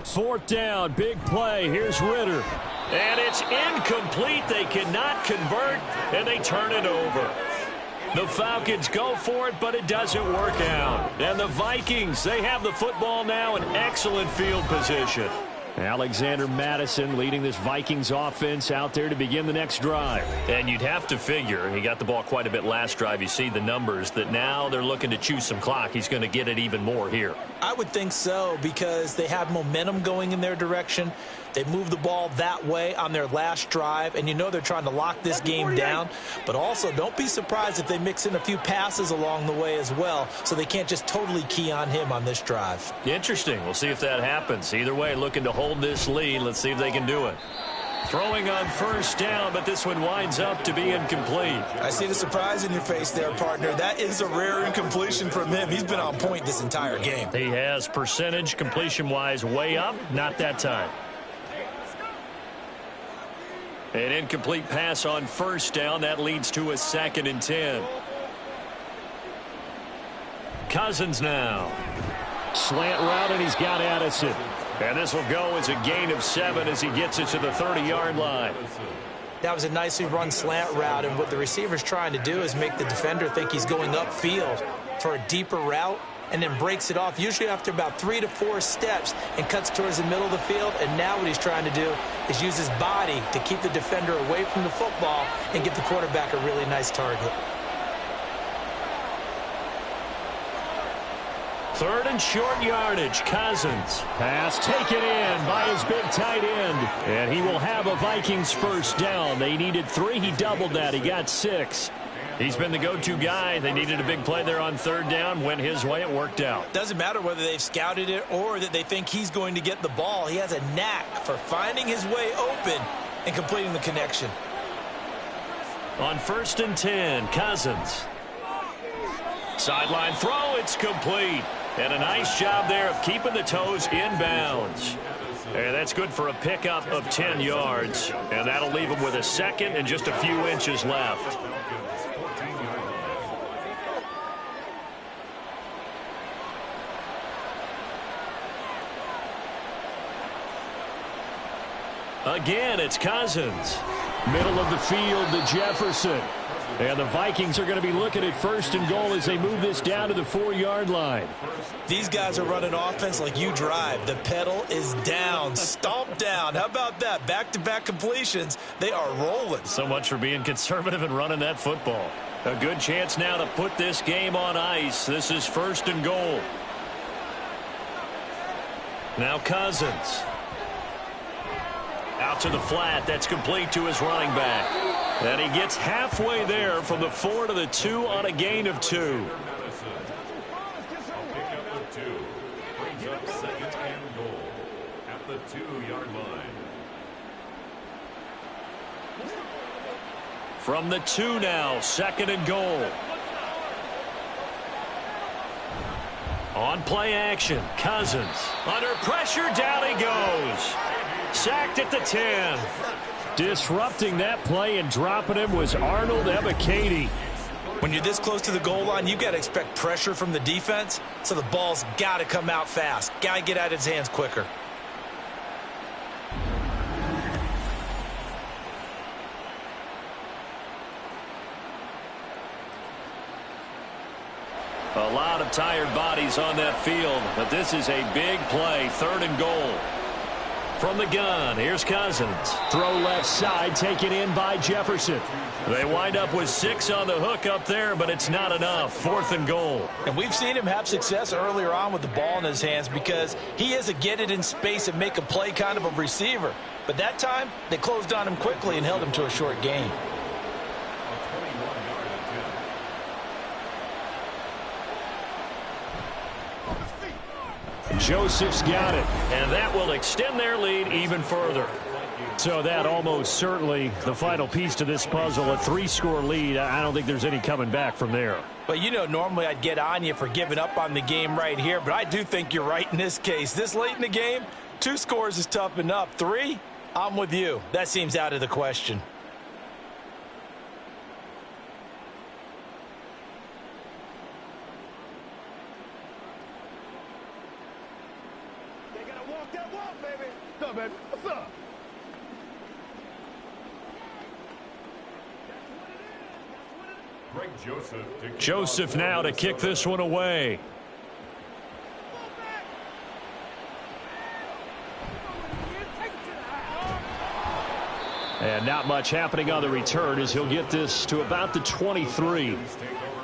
4th down, big play. Here's Ritter. And it's incomplete. They cannot convert, and they turn it over. The Falcons go for it, but it doesn't work out. And the Vikings, they have the football now in excellent field position. Alexander Madison leading this Vikings offense out there to begin the next drive. And you'd have to figure, he got the ball quite a bit last drive. You see the numbers, that now they're looking to chew some clock. He's going to get it even more here. I would think so, because they have momentum going in their direction. They moved the ball that way on their last drive, and you know they're trying to lock this game down. But also, don't be surprised if they mix in a few passes along the way as well, so they can't just totally key on him on this drive. Interesting. We'll see if that happens. Either way, looking to hold this lead. Let's see if they can do it. Throwing on first down, but this one winds up to be incomplete. I see the surprise in your face there, partner. That is a rare incompletion from him. He's been on point this entire game. He has percentage completion-wise way up. Not that time. An incomplete pass on first down. That leads to a 2nd and 10. Cousins now. Slant route, and he's got Addison. And this will go as a gain of 7 as he gets it to the 30-yard line. That was a nicely run slant route, and what the receiver's trying to do is make the defender think he's going upfield for a deeper route, and then breaks it off, usually after about 3 to 4 steps, and cuts towards the middle of the field. And now what he's trying to do is use his body to keep the defender away from the football and give the quarterback a really nice target. 3rd and short yardage. Cousins. Pass taken in by his big tight end. And he will have a Vikings first down. They needed 3. He doubled that. He got 6. He's been the go-to guy. They needed a big play there on 3rd down. Went his way. It worked out. Doesn't matter whether they've scouted it or that they think he's going to get the ball. He has a knack for finding his way open and completing the connection. On 1st and 10, Cousins. Sideline throw. It's complete. And a nice job there of keeping the toes inbounds. And that's good for a pickup of 10 yards. And that'll leave him with a 2nd and just a few inches left. Again, it's Cousins. Middle of the field to Jefferson. And the Vikings are going to be looking at 1st and goal as they move this down to the 4-yard line. These guys are running offense like you drive. The pedal is down, stomped down. How about that? Back-to-back completions. They are rolling. So much for being conservative and running that football. A good chance now to put this game on ice. This is 1st and goal. Now Cousins. Out to the flat. That's complete to his running back. And he gets halfway there from the 4 to the 2 on a gain of 2. A pickup of 2. Brings up 2nd and goal at the 2-yard line. From the 2 now, 2nd and goal. On play action, Cousins. Under pressure, down he goes. Sacked at the 10. Disrupting that play and dropping him was Arnold Ebiketie. When you're this close to the goal line, you've got to expect pressure from the defense, so the ball's got to come out fast. Got to get out of his hands quicker. A lot of tired bodies on that field, but this is a big play, 3rd and goal. From the gun, here's Cousins. Throw left side, taken in by Jefferson. They wind up with 6 on the hook up there, but it's not enough. 4th and goal. And we've seen him have success earlier on with the ball in his hands because he is a get it in space and make a play kind of a receiver. But that time, they closed on him quickly and held him to a short gain. Joseph's got it. And that will extend their lead even further. So that almost certainly the final piece to this puzzle, a 3-score lead. I don't think there's any coming back from there. But, you know, normally I'd get on you for giving up on the game right here, but I do think you're right in this case. This late in the game, 2 scores is tough enough. 3, I'm with you. That seems out of the question. What's up? Greg Joseph now to kick this one away. And not much happening on the return as he'll get this to about the 23.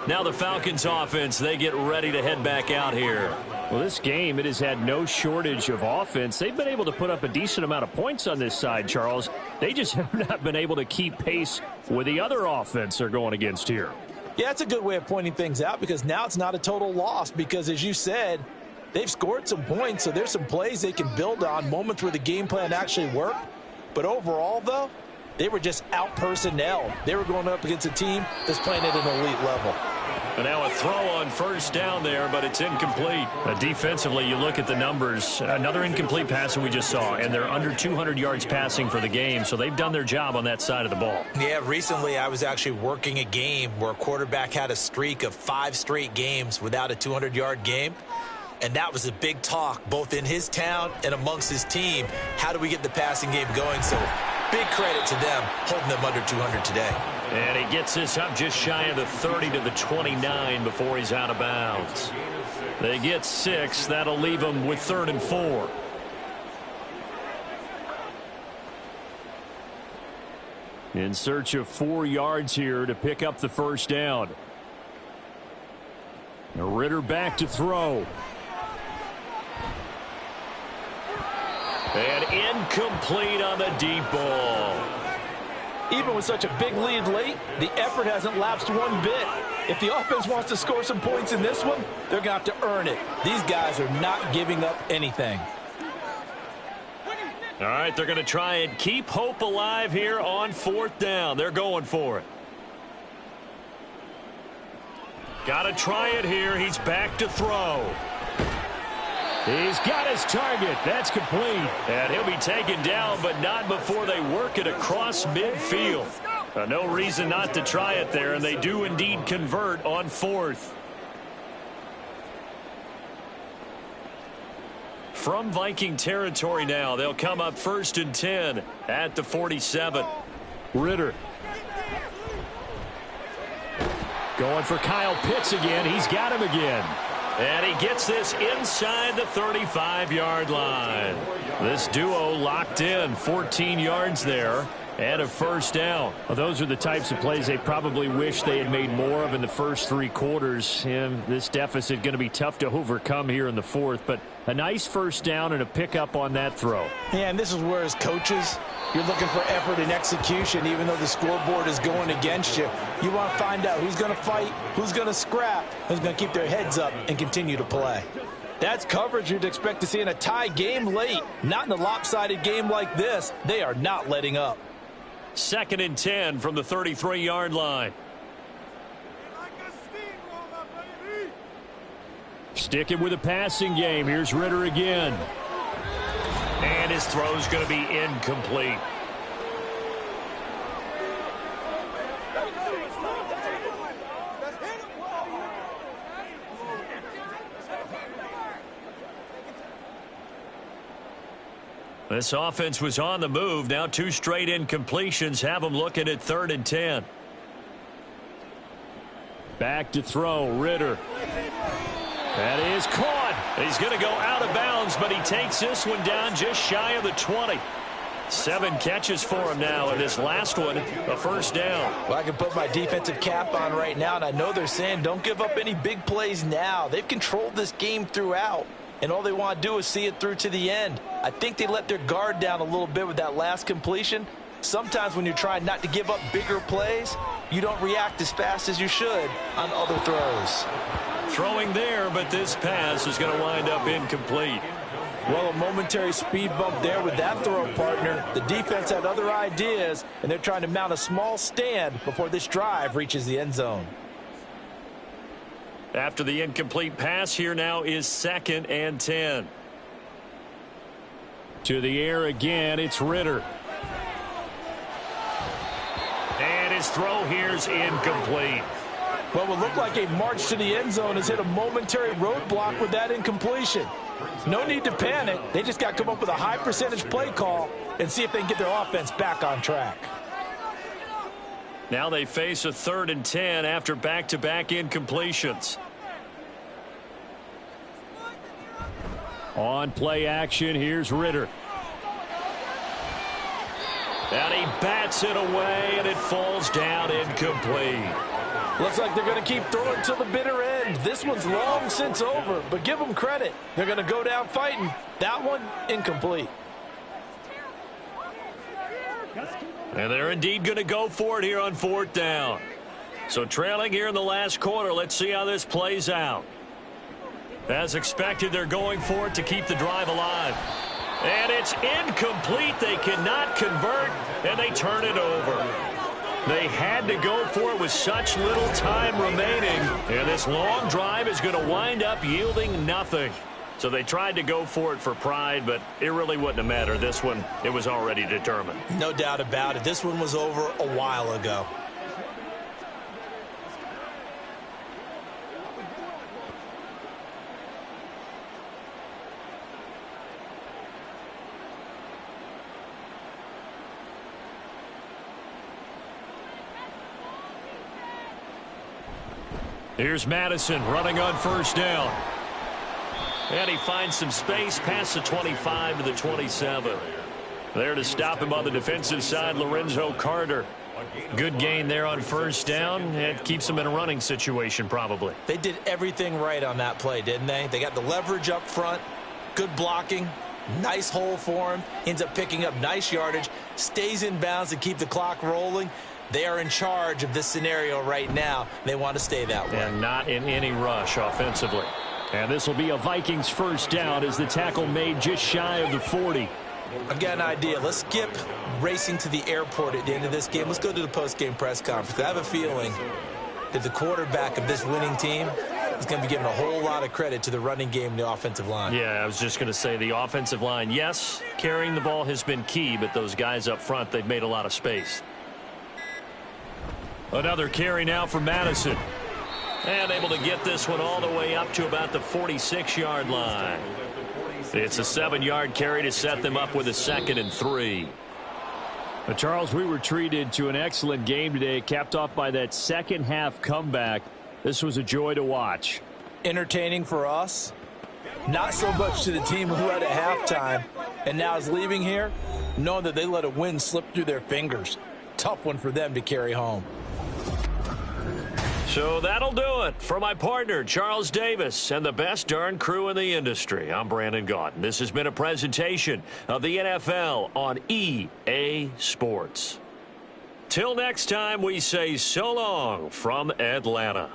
Now the Falcons offense, they get ready to head back out here. Well, this game, it has had no shortage of offense. They've been able to put up a decent amount of points on this side, Charles. They just have not been able to keep pace with the other offense they're going against here. Yeah, that's a good way of pointing things out because now it's not a total loss because, as you said, they've scored some points, so there's some plays they can build on, moments where the game plan actually worked. But overall, though, they were just out-personnel. They were going up against a team that's playing at an elite level. And now a throw on first down there, but it's incomplete. Defensively, you look at the numbers. Another incomplete pass that we just saw, and they're under 200 yards passing for the game, so they've done their job on that side of the ball. Yeah, recently I was actually working a game where a quarterback had a streak of 5 straight games without a 200-yard game. And that was a big talk, both in his town and amongst his team. How do we get the passing game going? So big credit to them, holding them under 200 today. And he gets this up just shy of the 30 to the 29 before he's out of bounds. They get 6. That'll leave them with 3rd and 4. In search of 4 yards here to pick up the first down. Ritter back to throw. And incomplete on the deep ball. Even with such a big lead late, the effort hasn't lapsed one bit. If the offense wants to score some points in this one, they're going to have to earn it. These guys are not giving up anything. All right, they're going to try and keep hope alive here on 4th down. They're going for it. Got to try it here. He's back to throw. He's got his target. That's complete. And he'll be taken down, but not before they work it across midfield. No reason not to try it there, and they do indeed convert on 4th. From Viking territory now, they'll come up 1st and 10 at the 47. Ritter. Going for Kyle Pitts again. He's got him again. And he gets this inside the 35-yard line. This duo locked in, 14 yards there, and a first down. Well, those are the types of plays they probably wish they had made more of in the first 3 quarters. And this deficit going to be tough to overcome here in the 4th. But a nice first down and a pickup on that throw. Yeah, and this is where, as coaches, you're looking for effort and execution, even though the scoreboard is going against you. You want to find out who's going to fight, who's going to scrap, who's going to keep their heads up and continue to play. That's coverage you'd expect to see in a tie game late. Not in a lopsided game like this. They are not letting up. 2nd and 10 from the 33-yard line. Sticking with a passing game. Here's Ritter again. And his throw's going to be incomplete. This offense was on the move. Now 2 straight incompletions have them looking at 3rd and 10. Back to throw, Ritter. That is caught. He's going to go out of bounds, but he takes this one down just shy of the 20. 7 catches for him now, and this last one, a first down. Well, I can put my defensive cap on right now, and I know they're saying don't give up any big plays now. They've controlled this game throughout, and all they want to do is see it through to the end. I think they let their guard down a little bit with that last completion. Sometimes when you're trying not to give up bigger plays, you don't react as fast as you should on other throws. Throwing there, but this pass is going to wind up incomplete. Well, a momentary speed bump there with that throw, partner. The defense had other ideas, and they're trying to mount a small stand before this drive reaches the end zone. After the incomplete pass, here now is 2nd and 10. To the air again, it's Ritter. And his throw here's incomplete. Well, it looked like a march to the end zone has hit a momentary roadblock with that incompletion. No need to panic. They just got to come up with a high percentage play call and see if they can get their offense back on track. Now they face a 3rd and 10 after back-to-back incompletions. On play action, here's Ritter. And he bats it away, and it falls down incomplete. Looks like they're going to keep throwing to the bitter end. This one's long since over, but give them credit. They're going to go down fighting. That one, incomplete. And they're indeed going to go for it here on 4th down. So trailing here in the last quarter, let's see how this plays out. As expected, they're going for it to keep the drive alive. And it's incomplete. They cannot convert, and they turn it over. They had to go for it with such little time remaining, and this long drive is going to wind up yielding nothing. So they tried to go for it for pride, but it really wouldn't have mattered. This one, it was already determined. No doubt about it. This one was over a while ago. Here's Madison running on 1st down. And he finds some space past the 25 to the 27. There to stop him on the defensive side, Lorenzo Carter. Good gain there on 1st down. It keeps him in a running situation probably. They did everything right on that play, didn't they? They got the leverage up front, good blocking, nice hole for him, ends up picking up nice yardage, stays in bounds to keep the clock rolling. They are in charge of this scenario right now. They want to stay that way. And not in any rush offensively. And this will be a Vikings 1st down as the tackle made just shy of the 40. I've got an idea. Let's skip racing to the airport at the end of this game. Let's go to the post-game press conference. I have a feeling that the quarterback of this winning team is going to be giving a whole lot of credit to the running game and the offensive line. Yeah, I was just going to say the offensive line, yes, carrying the ball has been key, but those guys up front, they've made a lot of space. Another carry now for Madison. And able to get this one all the way up to about the 46-yard line. It's a 7-yard carry to set them up with a 2nd and 3. But Charles, we were treated to an excellent game today, capped off by that second-half comeback. This was a joy to watch. Entertaining for us. Not so much to the team who had at halftime and now is leaving here, knowing that they let a win slip through their fingers. Tough one for them to carry home. So that'll do it for my partner, Charles Davis, and the best darn crew in the industry. I'm Brandon Gaudin. This has been a presentation of the NFL on EA Sports. Till next time, we say so long from Atlanta.